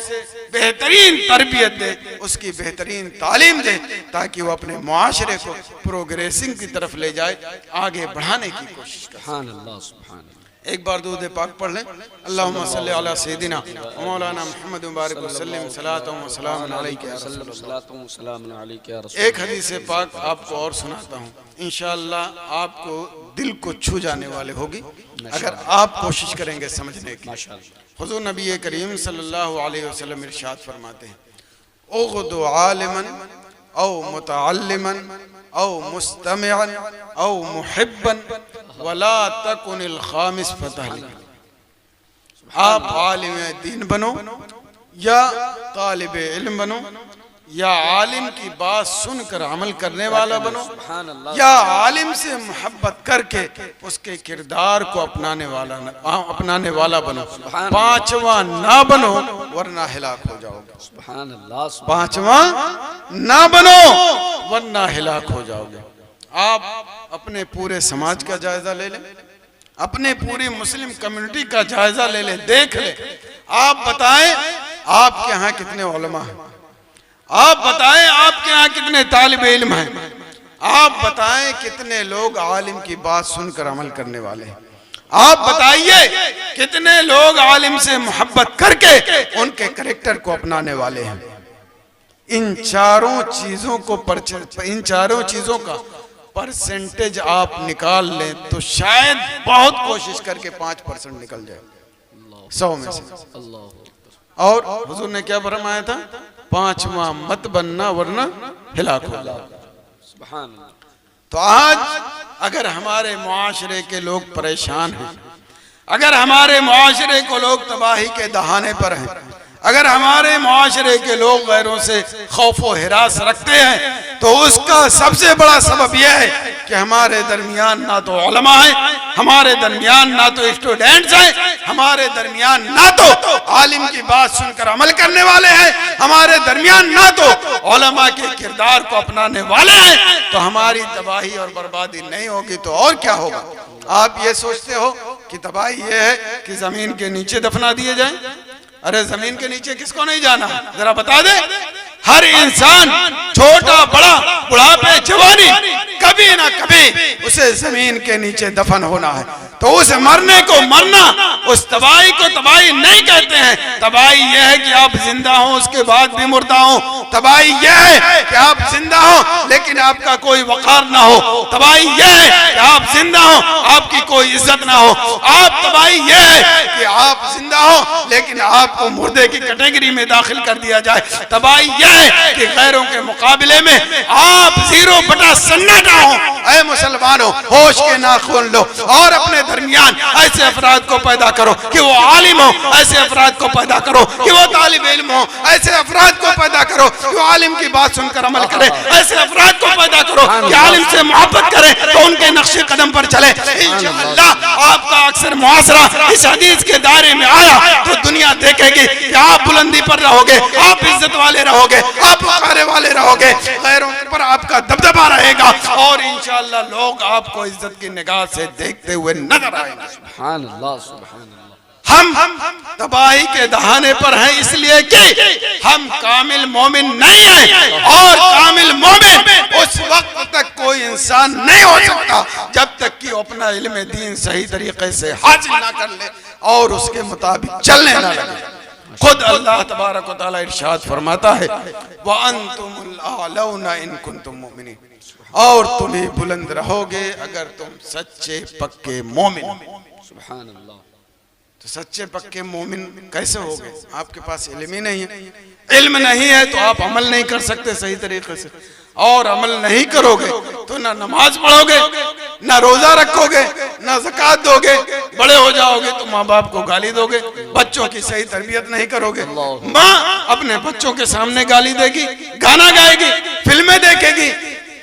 बेहतरीन तरबियत दें, उसकी बेहतरीन तालीम दें, ताकि वो अपने मुआशरे को प्रोग्रेसिंग की तरफ ले जाए, आगे बढ़ाने की कोशिश करें। एक बार दुरूद पाक पढ़ लें। अल्लाहुम्मा सल्ली अला सय्यदिना मौलाना मुहम्मद मुबारक वसल्लम सलातुम व सलामुन अलैका या रसूलल्लाह। एक हदीस पाक आपको और सुनाता हूँ, इंशाअल्लाह आपको दिल को छू जाने वाले होगी अगर आप कोशिश करेंगे समझने की। हुजूर नबी करीम सल्लल्लाहु अलैहि वसल्लम इरशाद फरमाते हैं, उग़दु आलिमन औ मुतअल्लिमन औ मुस्तमिअन औ मुहिब्बन वला तकुनिल खामिस फतहली। आप आलिम दीन बनो या तालिब इल्म बनो, या आलिम की बात सुनकर अमल करने वाला बनो, या आलिम से मोहब्बत करके उसके किरदार को अपनाने वाला बनो। पांचवा ना बनो वरना हिलाक हो जाओगे। पांचवा ना बनो वरना हिलाक हो जाओगे। आप अपने पूरे समाज का जायजा ले लें, अपने पूरी मुस्लिम कम्युनिटी का जायजा ले लें, देख लें। आप बताएं आपके यहाँ कितने उलमा हैं, आप बताएं आपके यहाँ कितने तालिब इल्म हैं, आप बताएं कितने लोग आलिम की बात सुनकर अमल करने वाले हैं, आप बताइए कितने लोग आलिम से मोहब्बत करके उनके कैरेक्टर को अपनाने वाले हैं। इन चारों चीजों का परसेंटेज आप निकाल लें तो शायद बहुत कोशिश करके 5% निकल जाए 100 में से। और हुजूर ने क्या फरमाया था? पांचवा मत बनना वरना हिलाक हो जाओ। तो आज अगर हमारे मुआशरे के लोग परेशान हैं, अगर हमारे मुआशरे को लोग तबाही के दहाने पर हैं, अगर हमारे मुआशरे के लोग गैरों से खौफ व हिरास रखते हैं, तो उसका सबसे बड़ा सबब यह है कि हमारे दरमियान ना तो उलमा है, हमारे दरमियान ना तो स्टूडेंट्स हैं, हमारे दरमियान ना तो आलिम की बात सुनकर अमल करने वाले हैं, हमारे दरमियान ना तो उलमा के किरदार को अपनाने वाले हैं। तो हमारी तबाही और बर्बादी नहीं होगी तो और क्या होगा? आप ये सोचते हो कि तबाही ये है कि जमीन के नीचे दफना दिए जाएं? अरे जमीन के नीचे किसको नहीं जाना, जरा बता दे। हर इंसान छोटा बड़ा बुढ़ापे जवानी कभी कभी ना कभी उसे जमीन के नीचे दफन होना है। तो उस मरने को मरना, उस तबाही को तबाही नहीं कहते हैं। तबाही यह है कि आप जिंदा हो उसके बाद भी मुर्दा हो। तबाही यह है कि आप जिंदा हो लेकिन आपका कोई वकार ना हो। तबाही यह है कि आप जिंदा हो आपकी कोई इज्जत ना हो। आप तबाही यह है कि आप जिंदा हो लेकिन आपको मुर्दे की कैटेगरी में दाखिल कर दिया जाए। तबाही यह है कि गैरों के मुकाबले में आप 0 बटा सन्नाटा हो। ऐ मुसलमानों, होश के नाखून लो और अपने दरमियान ऐसे अफराद को पैदा करो कि वो आलिम हो, ऐसे अफराद को पैदा करो कि वो तालिब इल्म हो, ऐसे अफराद को पैदा करो कि वो आलिम की बात सुनकर अमल करे, ऐसे अफराद को पैदा करो कि आलिम से मोहब्बत करे तो उनके नक्शे कदम पर चले। इंशाअल्लाह आपका अक्सर मुआसरा इस हदीस के दायरे में आया तो दुनिया देखेगी कि आप बुलंदी पर रहोगे, आप इज्जत वाले रहोगे, आप वकारे वाले रहोगे, गैरों पर आपका दबदबा रहेगा और इंशाअल्लाह लोग आपको इज्जत की निगाह से देखते हुए नजर आएंगे। सुभान अल्लाह, सुभान अल्लाह। हम तबाही के दहाने पर हैं इसलिए कि हम कामिल मोमिन नहीं हैं और कामिल मोमिन उस वक्त तक कोई इंसान नहीं हो सकता जब तक कि अपना इल्म दीन सही तरीके से हासिल ना कर ले और उसके मुताबिक चलने ना लगे। खुद अल्लाह तबारक व तआला इरशाद फरमाता है व अंतुमुल आलौना इन कुंतुम मुमिनीन, और तुम ही बुलंद रहोगे अगर तुम सच्चे पक्के मोमिन। सुभान अल्लाह। तो सच्चे पक्के मोमिन कैसे होगे? आपके पास इल्म ही नहीं है। इल्म नहीं है तो आप अमल नहीं कर सकते सही तरीके से, और अमल नहीं करोगे तो ना नमाज पढ़ोगे, ना रोजा रखोगे, ना ज़कात दोगे। बड़े हो जाओगे तो माँ बाप को गाली दोगे, बच्चों की सही तरबियत नहीं करोगे। माँ अपने बच्चों के सामने गाली देगी, गाना गाएगी, फिल्में देखेगी,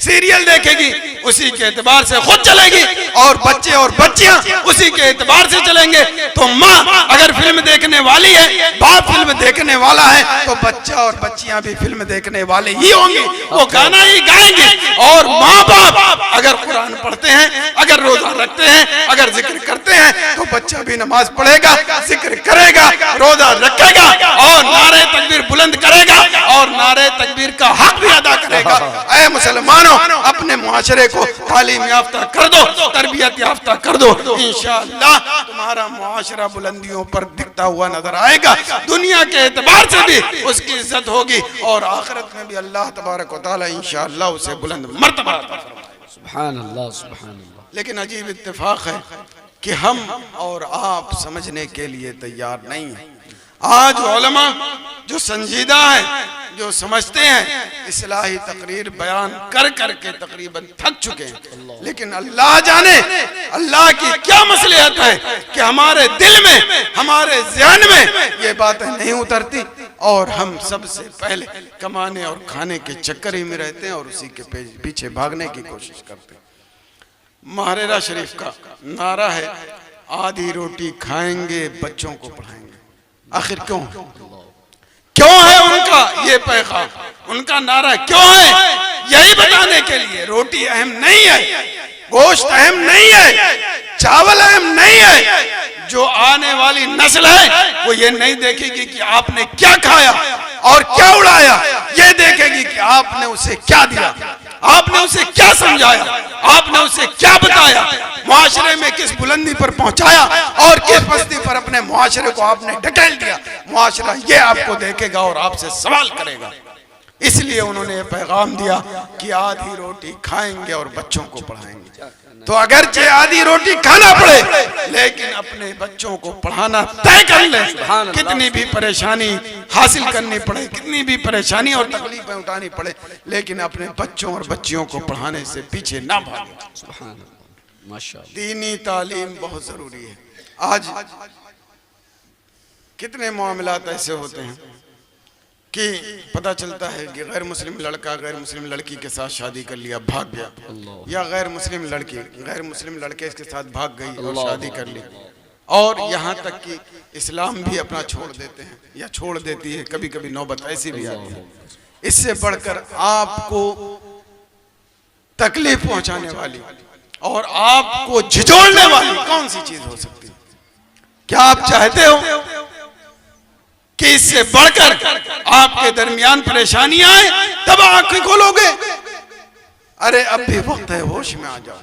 सीरियल देखेगी, उसी के एतबार से खुद चलेगी और बच्चे और बच्चियां उसी के एतबार से चलेंगे। तो माँ अगर फिल्म देखने वाली है, बाप फिल्म देखने वाला है, तो बच्चा और बच्चियां भी फिल्म देखने वाले ही होंगे, वो गाना ही गाएंगे। और माँ बाप अगर कुरान पढ़ते हैं, अगर रोजा रखते हैं, अगर जिक्र करते हैं, तो बच्चा भी नमाज पढ़ेगा, जिक्र करेगा, रोजा रखेगा और नारे तकबीर बुलंद करेगा और नारे तकबीर का हक भी अदा करेगा। ऐ मुसलमानों, अपने मुआशरे को तालीम याफ्ता कर दो, तरबियत याफ्ता कर दो, इंशाअल्लाह तुम्हारा मुआशरा बुलंदियों पर दिखता हुआ नजर आएगा। दुनिया के एतबार से भी उसकी इज्जत होगी और आखिरत में भी अल्लाह तबारक व तआला इंशाअल्लाह उसे बुलंद मर्तबा अता फरमाएगा। सुभान अल्लाह, सुभान अल्लाह। लेकिन अजीब इत्तेफाक है कि हम और आप समझने के लिए तैयार नहीं है। आज उलमा जो संजीदा है, जो समझते हैं, इस्लाही तकरीर बयान कर करके तकरीबन थक चुके हैं। लेकिन अल्लाह जाने अल्लाह की क्या मसलियत है कि हमारे दिल में, हमारे ज़हन में ये बातें नहीं उतरती और हम सबसे पहले कमाने और खाने के चक्कर ही में रहते हैं और उसी के पीछे भागने की कोशिश करते हैं। महरेरा शरीफ का नारा है, आधी रोटी खाएंगे बच्चों को पढ़ाएंगे। आखिर क्यों है उनका ये पैगाम, उनका नारा क्यों है? यही बताने के लिए रोटी अहम नहीं है, गोश्त अहम नहीं है, चावल अहम नहीं है। जो आने वाली नस्ल है वो ये नहीं देखेगी कि आपने क्या खाया और क्या उड़ाया, ये देखेगी कि आपने उसे क्या दिया, आपने उसे क्या समझाया, आपने उसे क्या बताया, मुआशरे में किस बुलंदी पर पहुंचाया और किस बस्ती पर अपने मुआशरे को आपने ढकेल दिया। मुआशरा ये आपको देखेगा और आपसे सवाल करेगा। इसलिए उन्होंने ये पैगाम दिया कि आधी रोटी खाएंगे और बच्चों को पढ़ाएंगे। तो अगरचे आधी रोटी खाना पड़े लेकिन अपने बच्चों को पढ़ाना तय कर ले। कितनी भी परेशानी हासिल करनी पड़े, कितनी भी परेशानी और तकलीफें उठानी पड़े, लेकिन अपने बच्चों और बच्चियों को पढ़ाने से पीछे ना भागे। माशाअल्लाह, दीनी तालीम बहुत जरूरी है। आज कितने मामलात ऐसे होते हैं कि पता चलता है कि गैर मुस्लिम लड़का गैर मुस्लिम लड़की के साथ शादी कर लिया, भाग गया, या गैर मुस्लिम लड़की गैर मुस्लिम लड़के इसके साथ भाग गई और शादी कर ली, और यहाँ तक कि इस्लाम भी अपना छोड़ देते हैं या छोड़ देती है। कभी कभी नौबत ऐसी भी आती है। इससे बढ़कर आपको तकलीफ पहुंचाने वाली और आपको झिझोड़ने वाली कौन सी चीज हो सकती है? क्या आप चाहते हो कि इससे बढ़कर आपके दरमियान परेशानी आए तब आंखें खोलोगे? अरे अब भी वक्त है, होश में आ जाओ,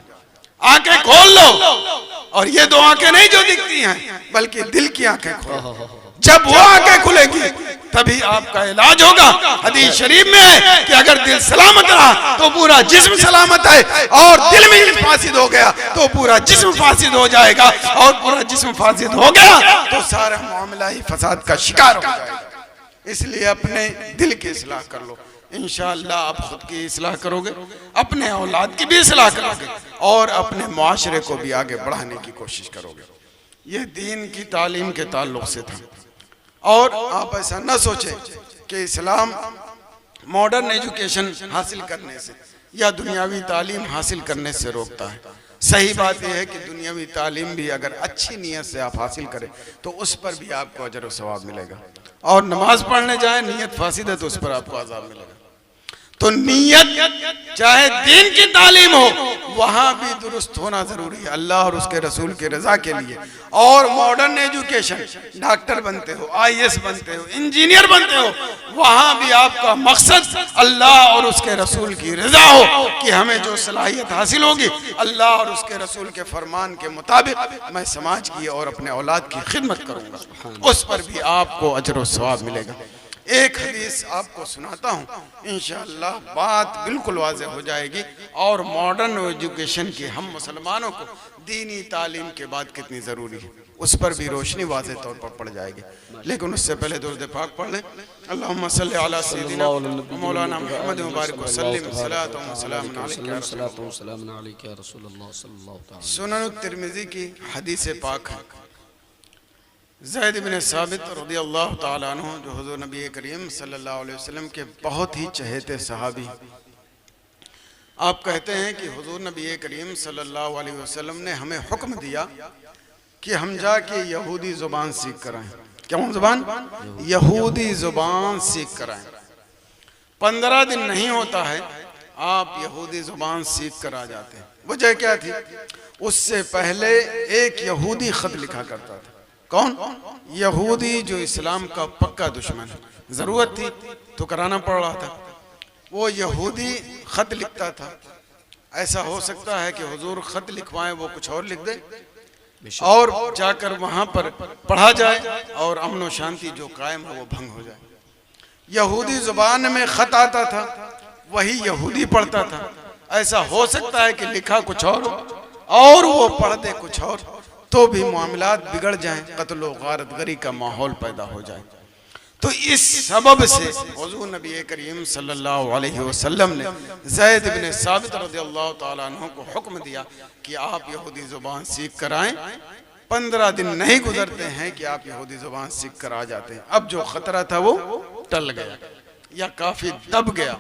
आंखें खोल लो। और ये दो आंखें नहीं जो दिखती हैं, बल्कि दिल की आंखें खोलो। जब वो आंखें खुलेगी तभी आपका इलाज होगा। हदीस शरीफ में है कि अगर दिल सलामत रहा तो पूरा जिस्म सलामत है, और दिल में फासिद हो गया तो पूरा जिस्म फासिद हो जाएगा, और पूरा जिस्म फासिद हो गया तो सारा मामला ही फसाद का शिकार हो जाएगा। इसलिए अपने दिल की इस्लाह कर लो, इंशाअल्लाह आप खुद की इस्लाह करोगे, अपने औलाद की भी इस्लाह करोगे, और अपने मुआशरे को भी आगे बढ़ाने की कोशिश करोगे। ये दीन की तालीम के ताल्लुक से था। और आप ऐसा न सोचें कि इस्लाम मॉडर्न एजुकेशन हासिल करने से या दुनियावी तालीम हासिल करने से रोकता है। सही बात यह है कि दुनियावी तालीम भी अगर अच्छी नीयत से आप हासिल करें तो उस पर भी आपको अजर और सवाब मिलेगा, और नमाज पढ़ने जाए नीयत फासिद है तो उस पर आपको अज़ाब मिलेगा। तो नीयत चाहे दीन की तालीम हो वहां भी दुरुस्त होना जरूरी है, अल्लाह और उसके रसूल की रजा के लिए। और मॉडर्न एजुकेशन, डॉक्टर बनते हो, IAS बनते हो, इंजीनियर बनते हो, वहां भी आपका मकसद अल्लाह और उसके रसूल की रजा हो कि हमें जो सलाहियत हासिल होगी अल्लाह और उसके रसूल के फरमान के मुताबिक मैं समाज की और अपने औलाद की खिदमत करूंगा, उस पर भी आपको अजर और सवाब मिलेगा। एक हदीस आपको सुनाता हूँ, इंशाअल्लाह बात बिल्कुल वाज़ेह हो जाएगी, और मॉडर्न एजुकेशन की हम मुसलमानों को दीनी तालीम के बाद कितनी ज़रूरी है उस पर भी रोशनी वाज़ेह तौर पर पड़ जाएगी। लेकिन उससे पहले दुरूद पाक पढ़ लें। अल्लाहुम्मा सल्लि अला सय्यिदिना मौलाना मुहम्मद मुबारक वसल्लम सलातो व सलाम अलैका या रसूलल्लाह। सुनन तिर्मिज़ी की हदीस पाक है, ज़ैद इब्न साबित रज़ियल्लाहु ताला अन्हु जो हुज़ूर नबी करीम सल्लल्लाहु अलैहि वसल्लम के बहुत ही चहेते सहाबी, आप कहते हैं कि हुज़ूर नबी करीम सल्लल्लाहु अलैहि वसल्लम ने हमें हुक्म दिया कि हम जाके यहूदी ज़ुबान सीख कर आएं। कौन ज़ुबान? यहूदी ज़ुबान सीख कर आएं। 15 दिन नहीं होता है आप यहूदी ज़ुबान सीख कर आ जाते हैं। वजह क्या थी? उससे पहले एक यहूदी ख़त लिखा करता था। कौन? यहूदी जो इस्लाम का पक्का दुश्मन है। ज़रूरत थी तो कराना पड़ रहा था। वो यहूदी ख़त लिखता था। ऐसा हो सकता है कि हुजूर ख़त लिखवाएं, वो कुछ और लिख दे और जाकर वहाँ पर पढ़ा जाए और अमन व शांति जो कायम है वो भंग हो जाए। यहूदी ज़ुबान में ख़त आता था, वही यहूदी पढ़ता था। ऐसा हो सकता है कि लिखा कुछ और वो पढ़ दे कुछ और, तो भी मामलात बिगड़ जाएं, कत्ल व गारतगरी का माहौल पैदा हो जाए। तो इस सबब से हुज़ूर नबी करीम सल्लल्लाहु अलैहि वसल्लम ने ज़ैद इब्न साबित रज़ियल्लाहु ताला अन्हु को हुक्म दिया कि आप यहूदी ज़ुबान सीख कर आएँ। 15 दिन नहीं गुजरते हैं कि आप यहूदी ज़ुबान सीख कर आ जाते हैं। अब जो खतरा था वो टल गया या काफ़ी दब गया।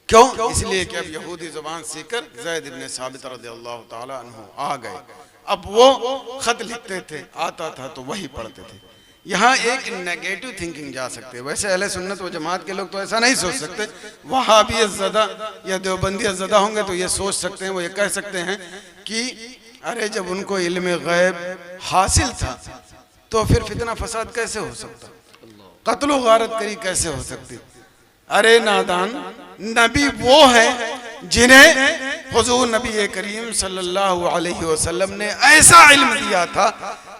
क्यों? इसलिए कि अब यहूदी ज़ुबान सीख कर ज़ैद इब्न साबित रज़ियल्लाहु ताला अन्हु आ गए। अब वो खत लिखते थे, आता था तो वही पढ़ते थे। यहाँ एक नेगेटिव थिंकिंग जा सकते है। वैसे अहले सुन्नत व जमात के लोग तो ऐसा नहीं सोच सकते। वहाबी ज़दा या देवबंदी ज़दा होंगे तो ये सोच सकते हैं, वो ये कह सकते हैं कि अरे जब उनको इल्म गैब हासिल था तो फिर फितना फसाद कैसे हो सकता, कत्ल व गारतगरी कैसे हो सकती। अरे नादान, नबी वो है जिन्हें हुजूर नबी करीम सल्लल्लाहु अलैहि वसल्लम ने ऐसा इल्म दिया था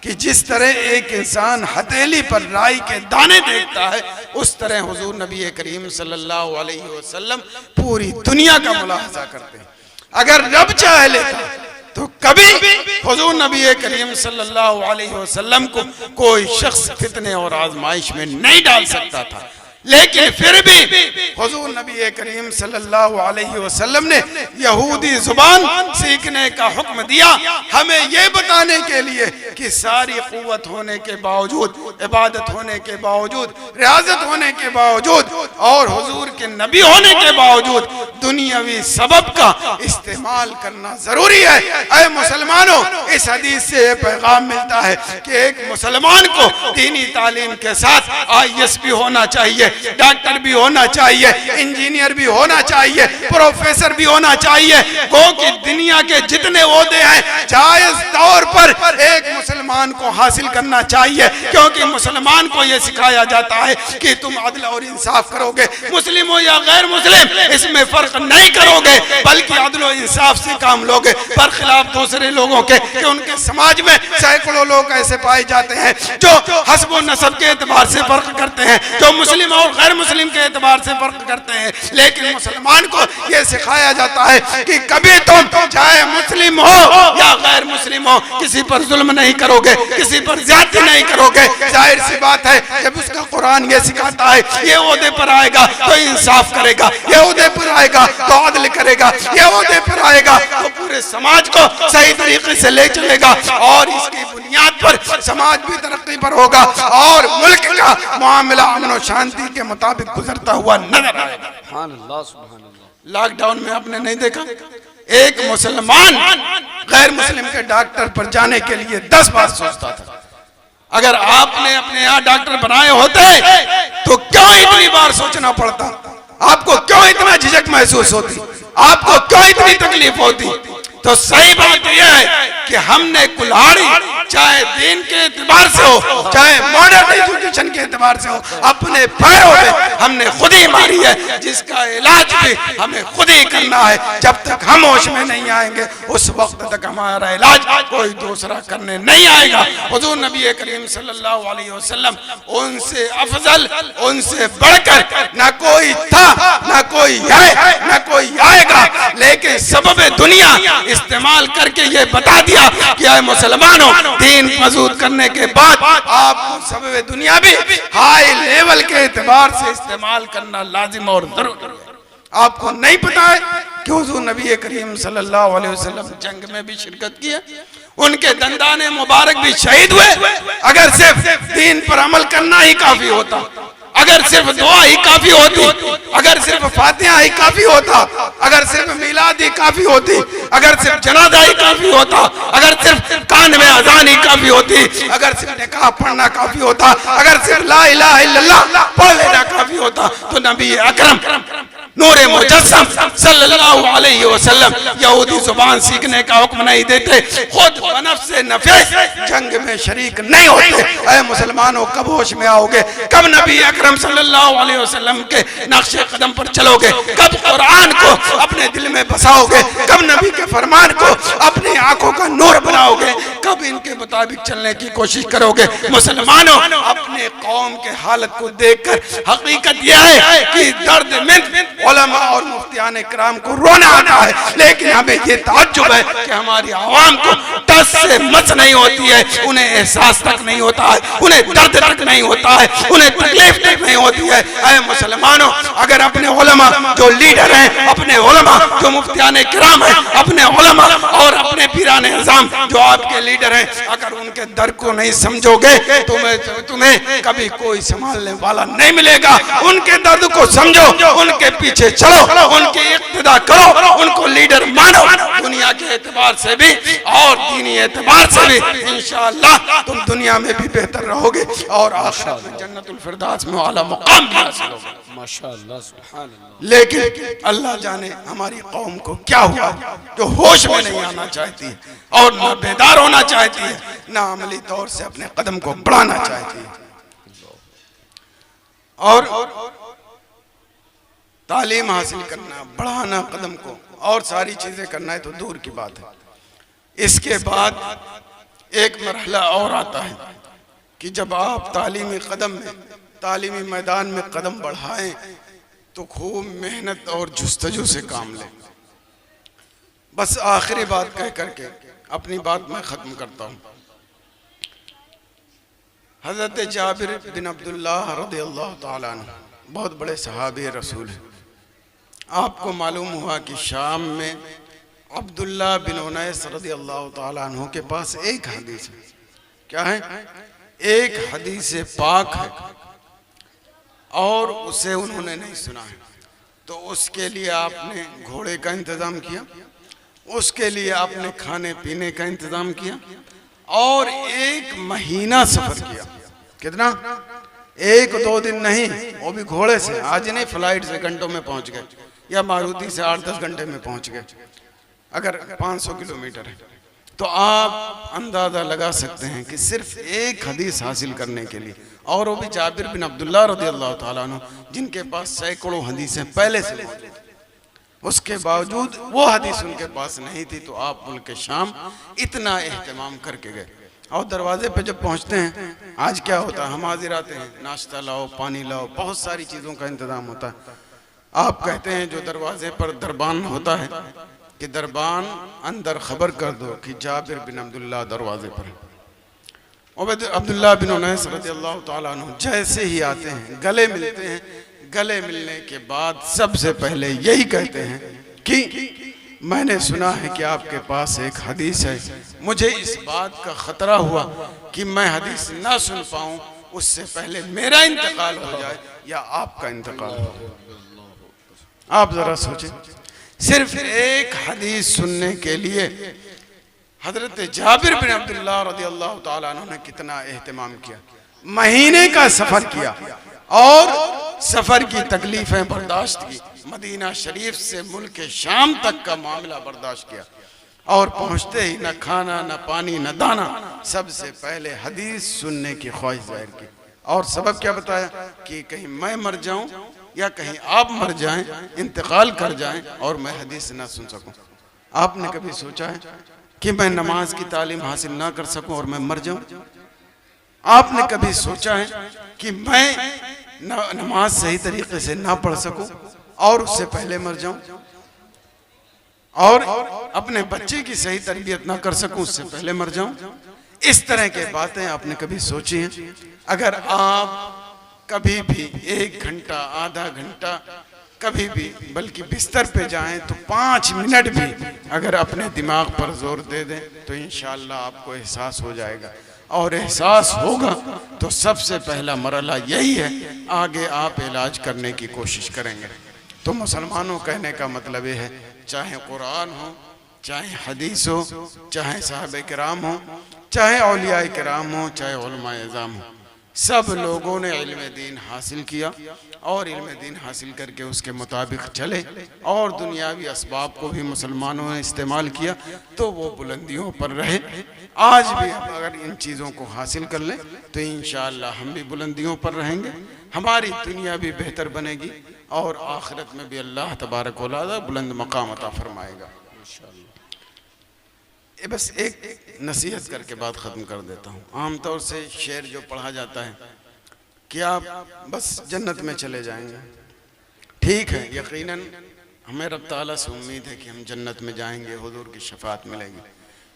कि जिस तरह एक इंसान हथेली पर राई के दाने देखता है, उस तरह हुजूर नबी करीम सल्लल्लाहु अलैहि वसल्लम पूरी दुनिया का मुलाहजा करते हैं। अगर रब चाह लेता तो कभी हुजूर नबी करीम सल्लल्लाहु अलैहि वसल्लम को कोई शख्स फितने और आजमाइश में नहीं डाल सकता था। लेकिन फिर भी हुजूर नबी करीम सल्लल्लाहु अलैहि वसल्लम ने यहूदी जुबान सीखने का हुक्म दिया, हमें ये बताने के लिए कि सारी कुव्वत होने के बावजूद, इबादत होने के बावजूद, रियाजत होने के बावजूद और हुजूर के नबी होने के बावजूद दुनियावी सबब का इस्तेमाल करना जरूरी है। ऐ मुसलमानों, इस हदीस से ये पैगाम मिलता है कि एक मुसलमान को दीनी तालीम के साथ IAS भी होना चाहिए, डॉक्टर भी होना चाहिए, इंजीनियर भी होना चाहिए, प्रोफेसर भी होना चाहिए। गो कि दुनिया के जितने ओहदे हैं जायज तौर पर एक मुसलमान को हासिल करना चाहिए, क्योंकि मुसलमान को यह सिखाया जाता है कि तुम अदल और इंसाफ करोगे, मुस्लिम हो या गैर मुस्लिम इसमें फर्क नहीं करोगे, बल्कि अदल और इंसाफ से काम लोगे, पर खिलाफ दूसरे लोगों के कि उनके समाज में सैकड़ों लोग ऐसे पाए जाते हैं जो हस्ब और नसब के एतबार से फर्क करते हैं, जो मुस्लिम और गैर मुस्लिम के एतबार से फर्क करते हैं। लेकिन मुसलमान को यह सिखाया जाता है कि कभी तुम चाहे मुस्लिम हो या गैर मुस्लिम हो किसी पर जुल्म नहीं करोगे, किसी पर ज्यादती नहीं करोगे। जाहिर सी बात है जब उसका कुरान ये सिखाता है ये ओहदे पर आएगा तो इंसाफ करेगा, ये ओहदे पर आएगा तो अदल करेगा, ये ओहदे पर आएगा तो पूरे समाज को सही तरीके से ले चलेगा, और इसकी बुनियाद पर समाज भी तरक्की पर होगा और मुल्क का मामला अमन और शांति के मुताबिक गुजरता हुआ नजर आएगा। लॉकडाउन में आपने नहीं देखा एक मुसलमान गैर मुस्लिम के डॉक्टर पर जाने के लिए 10 बार सोचता था। अगर आपने अपने यहाँ डॉक्टर बनाए होते तो क्यों इतनी बार सोचना पड़ता, आपको क्यों इतना झिझक महसूस होती, आपको क्यों इतनी तकलीफ होती? तो सही बात यह है कि हमने कुल्हाड़ी चाहे दीन के एतबार से हो चाहे मॉडर्न एजुकेशन के एतबार से हो अपने पैरों पे हमने खुद ही मारी है, जिसका इलाज भी हमें खुद ही करना है। जब तक हम होश में नहीं आएंगे उस वक्त तक हमारा इलाज कोई दूसरा करने नहीं आएगा। हुजूर नबी करीम सल्लल्लाहु अलैहि वसल्लम उनसे अफजल उनसे बढ़कर न कोई था न कोई है न कोई आएगा, लेकिन सबब दुनिया इस्तेमाल करके ये बता दिया कि आए मुसलमानों दीन मजबूत करने के बाद आपको सबब दुनिया भी हाई लेवल के एतबार से इस्तेमाल करना लाजिम और जरूरी है। आपको नहीं पता है कि हुजूर नबी करीम सल्लल्लाहु अलैहि वसल्लम जंग में भी शिरकत की है, उनके दंदाने मुबारक भी शहीद हुए। अगर सिर्फ दीन पर अमल करना ही काफी होता, अगर सिर्फ दुआ ही काफी होती, अगर सिर्फ फातिहा ही काफी होता, अगर सिर्फ मिलाद ही काफी होती, अगर सिर्फ जनाजा ही काफी होता, अगर सिर्फ कान में अजान ही काफी होती, अगर सिर्फ निकाह पढ़ना काफी होता, अगर सिर्फ ला इलाहा इल्लल्लाह पढ़ लेना काफी होता, तो नबी अकरम नूरे मुजस्सम सल्लल्लाहु अलैहि वसल्लम यहूदी जुबान सीखने का हुक्म नहीं देते, खुद बनफ्से नफीस जंग में शरीक नहीं होते। ऐ मुसलमानों कब होश में आओगे, कब नबी अकरम सल्लल्लाहु अलैहि वसल्लम के नक्शे कदम पर चलोगे, कब कुरान को अपने दिल में बसाओगे, कब नबी के फरमान को अपनी आंखों का नूर बनाओगे, कब इनके मुताबिक चलने की कोशिश करोगे। मुसलमानों अपने कौम के हालत को देखकर हकीकत यह है कि दर्द में उलमा और मुफ्तियान इकराम को रोना आता है, लेकिन हमें ये ताज्जुब है कि हमारी आवाम को टस से मच नहीं होती है, उन्हें एहसास तक नहीं होता है, उन्हें दर्द तक नहीं होता है, उन्हें तकलीफ तक नहीं होती है। ऐ मुसलमानों अगर अपने उलमा जो लीडर हैं, अपने उलमा जो मुफ्तियान इकराम हैं, अपने उलमा और अपने पीरान निज़ाम जो आपके लीडर हैं, अगर उनके दर्द को नहीं समझोगे तो तुम्हें कभी कोई संभालने वाला नहीं मिलेगा। उनके दर्द को समझो, उनके पीछे चलो, उनके इक्तिदा करो, उनको लीडर मानो। दुनिया के एतबार से भी और दीनी एतबार से भी इंशाअल्लाह तुम दुनिया में भी बेहतर रहोगे और आखिरत में जन्नतुल फिरदौस में आला मुकाम हासिल होगा। माशाअल्लाह सुभान अल्लाह। लेकिन अल्लाह जाने हमारी कौम को क्या हुआ जो होश में नहीं आना चाहती है और न बेदार होना चाहती है, न अमली तौर से अपने कदम को बढ़ाना चाहती है। और तालीम हासिल करना, बढ़ाना कदम को और सारी चीजें करना है तो दूर की बात है। इसके बाद एक मरहला और आता है कि जब आप तालीमी कदम में, तालीमी मैदान में कदम बढ़ाएं तो खूब मेहनत और जुस्तजू से काम लें। बस आखिरी बात कह करके अपनी बात मैं खत्म करता हूँ। हजरत जाबिर बिन अब्दुल्लाह रज़ियल्लाहु ताला अन्हु बहुत बड़े सहाबी रसूल हैं। आपको मालूम हुआ कि शाम में अब्दुल्ला बिन उनैस रज़ियल्लाहु ताला अन्हु के पास एक हदीस है। क्या है? एक हदीस पाक है और उसे उन्होंने नहीं सुना है, तो उसके लिए आपने घोड़े का इंतजाम किया, उसके लिए आपने खाने पीने का इंतजाम किया और 1 महीना सफर किया। कितना? एक दो दिन नहीं, वो भी घोड़े से। आज नहीं, फ्लाइट से घंटों में पहुंच गए, या मारुति से 8-10 घंटे में पहुंच गए। अगर 500 किलोमीटर है तो आप अंदाजा लगा सकते हैं कि सिर्फ एक हदीस हासिल करने के लिए, और वो भी जाबिर बिन अब्दुल्लाह रज़ियल्लाहु ताला अन्हु, जिनके पास सैकड़ों हदीसें पहले से मौजूद, उसके बावजूद वो हदीस उनके पास नहीं थी, तो आप मुल्क शाम इतना एहतमाम करके गए। और दरवाजे पे जब पहुंचते हैं, आज क्या होता है, हम हाजिर आते हैं, नाश्ता लाओ, पानी लाओ, बहुत सारी चीज़ों का इंतज़ाम होता है। आप कहते हैं जो दरवाजे पर दरबान होता है कि दरबान अंदर खबर कर दो कि जाबिर बिन अब्दुल्लाह दरवाजे पर। उबैद अब्दुल्लाह बिन उनैस रज़ियल्लाहु ताला अन्हु जैसे ही आते हैं, गले मिलते हैं, गले मिलने के बाद सबसे पहले यही कहते हैं कि मैंने सुना है कि आपके पास एक हदीस है, मुझे इस बात का खतरा हुआ कि मैं हदीस ना सुन पाऊं, उससे पहले मेरा इंतकाल हो जाए या आपका इंतकाल हो जाए। आप जरा सोचें, सिर्फ एक हदीस सुनने के लिए हजरत जाबिर बिन अब्दुल्लाह रज़ियल्लाहु ताला अन्हु ने कितना एहतमाम किया। महीने का सफर किया और सफर की तकलीफें बर्दाश्त की, मदीना शरीफ से मुल्क शाम तक का मामला बर्दाश्त किया, और पहुंचते ही न खाना न पानी न दाना, सबसे पहले हदीस सुनने की ख्वाहिश जाहिर की। और सबब क्या बताया कि कहीं मैं मर जाऊं या कहीं आप मर जाएं, इंतकाल कर जाएं और मैं हदीस ना सुन सकूं। आपने कभी सोचा है कि मैं नमाज की तालीम हासिल ना कर सकूं और मैं मर जाऊं? आपने कभी सोचा है कि मैं नमाज सही तरीके से ना पढ़ सकूं और उससे पहले मर जाऊं, और अपने बच्चे की सही तरबियत ना कर सकूं उससे पहले मर जाऊं? इस तरह के बातें आपने कभी सोची हैं? अगर आप कभी भी 1 घंटा, आधा घंटा, कभी भी बल्कि बिस्तर पे जाएं तो 5 मिनट भी अगर अपने दिमाग पर जोर दे दें तो इंशाअल्लाह आपको एहसास हो जाएगा, और एहसास होगा तो सबसे पहला मरहला यही है, आगे आप इलाज करने की कोशिश करेंगे। तो मुसलमानों कहने का मतलब ये है, चाहे कुरान हो, चाहे हदीस हो, चाहे साहबे किराम हो, चाहे औलिया किराम हो, चाहे उलमाए इज़ाम हो, सब लोगों ने इल्म दीन हासिल किया और इल्म दीन हासिल करके उसके मुताबिक चले, और दुनियावी असबाब को भी मुसलमानों ने इस्तेमाल किया तो वो बुलंदियों पर रहे। आज भी हम अगर इन चीज़ों को हासिल कर लें तो इंशाअल्लाह हम भी बुलंदियों पर रहेंगे, हमारी दुनिया भी बेहतर बनेगी और आखिरत में भी अल्लाह तबारक व तआला बुलंद मकाम अता फरमाएगा। ये बस एक नसीहत करके बात ख़त्म कर देता हूँ। आमतौर से शेर जो पढ़ा जाता है कि आप बस जन्नत में चले जाएंगे, ठीक है, यकीनन हमें रब ताला से उम्मीद है कि हम जन्नत में जाएंगे, हुजूर की शफाअत मिलेगी,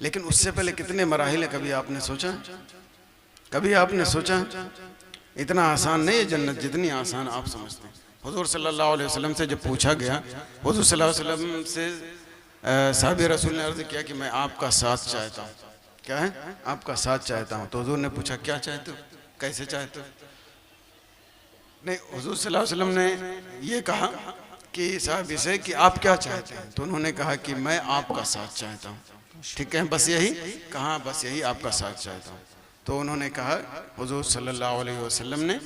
लेकिन उससे पहले कितने मराहिल है, कभी आपने सोचा? कभी आपने सोचा? इतना आसान नहीं है जन्नत जितनी आसान आप समझते हैं। हुजूर सल्लल्लाहु अलैहि वसल्लम से जब पूछा गया, हुजूर सल्लल्लाहु अलैहि वसल्लम से साहबे रसूल ने अर्ज़ किया कि मैं आपका साथ चाहता हूँ। क्या है? आपका साथ चाहता हूँ। तो हुजूर ने पूछा क्या चाहते हो, कैसे चाहते हो? नहीं, हुजूर सल्लल्लाहु अलैहि वसल्लम ने ये कहा कि साहबी से कि आप क्या चाहते हैं, तो उन्होंने कहा कि मैं आपका साथ चाहता हूँ। ठीक है, बस यही कहा, बस यही आपका साथ चाहता हूँ। तो उन्होंने कहा हुजूर सल्लल्लाहु अलैहि वसल्लम ने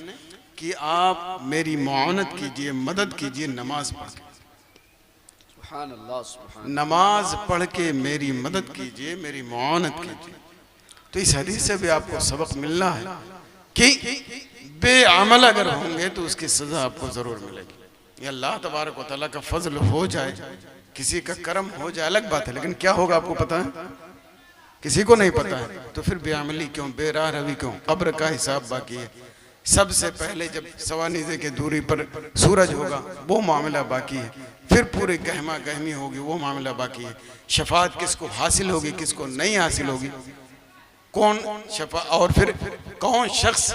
कि आप मेरी मुआवनत कीजिए, मदद कीजिए नमाज पढ़ के, नमाज पढ़ के मेरी मदद कीजिए, मेरी मुआवनत कीजिए। तो इस हदीस से भी आपको सबक मिलना है कि बेअमल अगर होंगे तो उसकी सजा आपको जरूर मिलेगी। ये अल्लाह तबारक व तआला का फजल हो जाए, किसी का करम हो जाए अलग बात है, लेकिन क्या होगा आपको पता है? किसी को नहीं पता है। तो फिर बेअमली क्यों, बेराह रवी क्यों? कब्र का हिसाब बाकी है। सबसे पहले जब सवानीज़े के दूरी पर सूरज होगा वो मामला बाकी है, फिर पूरी गहमा गहमी होगी वो मामला बाकी है। शफाअत किसको हासिल होगी, किसको नहीं हासिल होगी, कौन शफा, और फिर कौन शख्स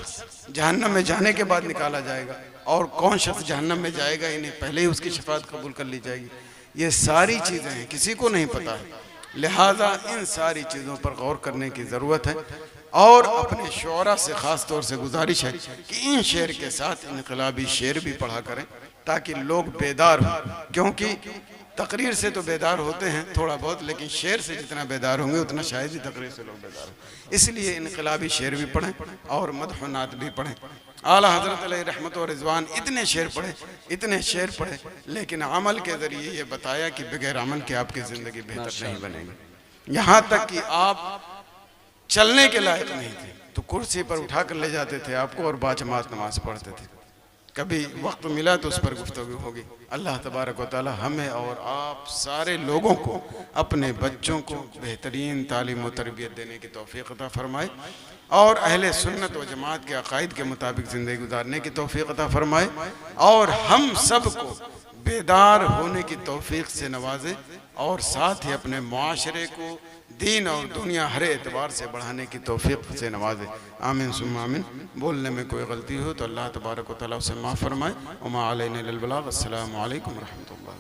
जहन्नम में जाने के बाद निकाला जाएगा और कौन शख्स जहन्नम में जाएगा इन्हें पहले ही उसकी शफाअत कबूल कर ली जाएगी। ये सारी चीज़ें हैं, किसी को नहीं पता है। लिहाजा इन सारी चीज़ों पर गौर करने की ज़रूरत है, और अपने शोरा से ख़ास तौर से गुजारिश है कि इन शेर के साथ इनकलाबी शेर भी पढ़ा करें ताकि लोग बेदार हों, क्योंकि तकरीर से तो बेदार होते हैं थोड़ा बहुत, लेकिन शेर से जितना बेदार होंगे उतना शायद ही तकरीर से लोग बेदार हों। इसलिए इनकलाबी शेर भी पढ़ें और मदह नात भी पढ़ें। आला हजरत अलैहि रहमत व रिजवान इतने शेर पढ़े, लेकिन अमल के ज़रिए ये बताया कि बगैर अमल के आपकी ज़िंदगी बेहतर नहीं बनेगी। यहाँ तक कि आप चलने के लायक नहीं थे तो कुर्सी पर उठा कर ले जाते थे आपको और बाजमात नमाज पढ़ते थे। कभी वक्त मिला तो उस पर गुफ्तगू होगी। अल्लाह तबारक व तआला हमें और आप सारे लोगों को अपने बच्चों को बेहतरीन तालीम व तरबियत देने की तौफीक अता फरमाए और अहले सुन्नत व जमात के अकायद के मुताबिक ज़िंदगी गुजारने की तौफीक अता फरमाए और हम सब को बेदार होने की तौफीक से नवाजे और साथ ही अपने मुआशरे को दीन और दुनिया हर एतबार से बढ़ाने की तौफीक से नवाजे। आमीन सुम्मा आमीन। बोलने में कोई गलती हो तो अल्लाह तबारक व तआला उसे माफ़ फरमाए। वमा अलैना इल्लल बलाग। अस्सलामु अलैकुम व रहमतुल्लाह।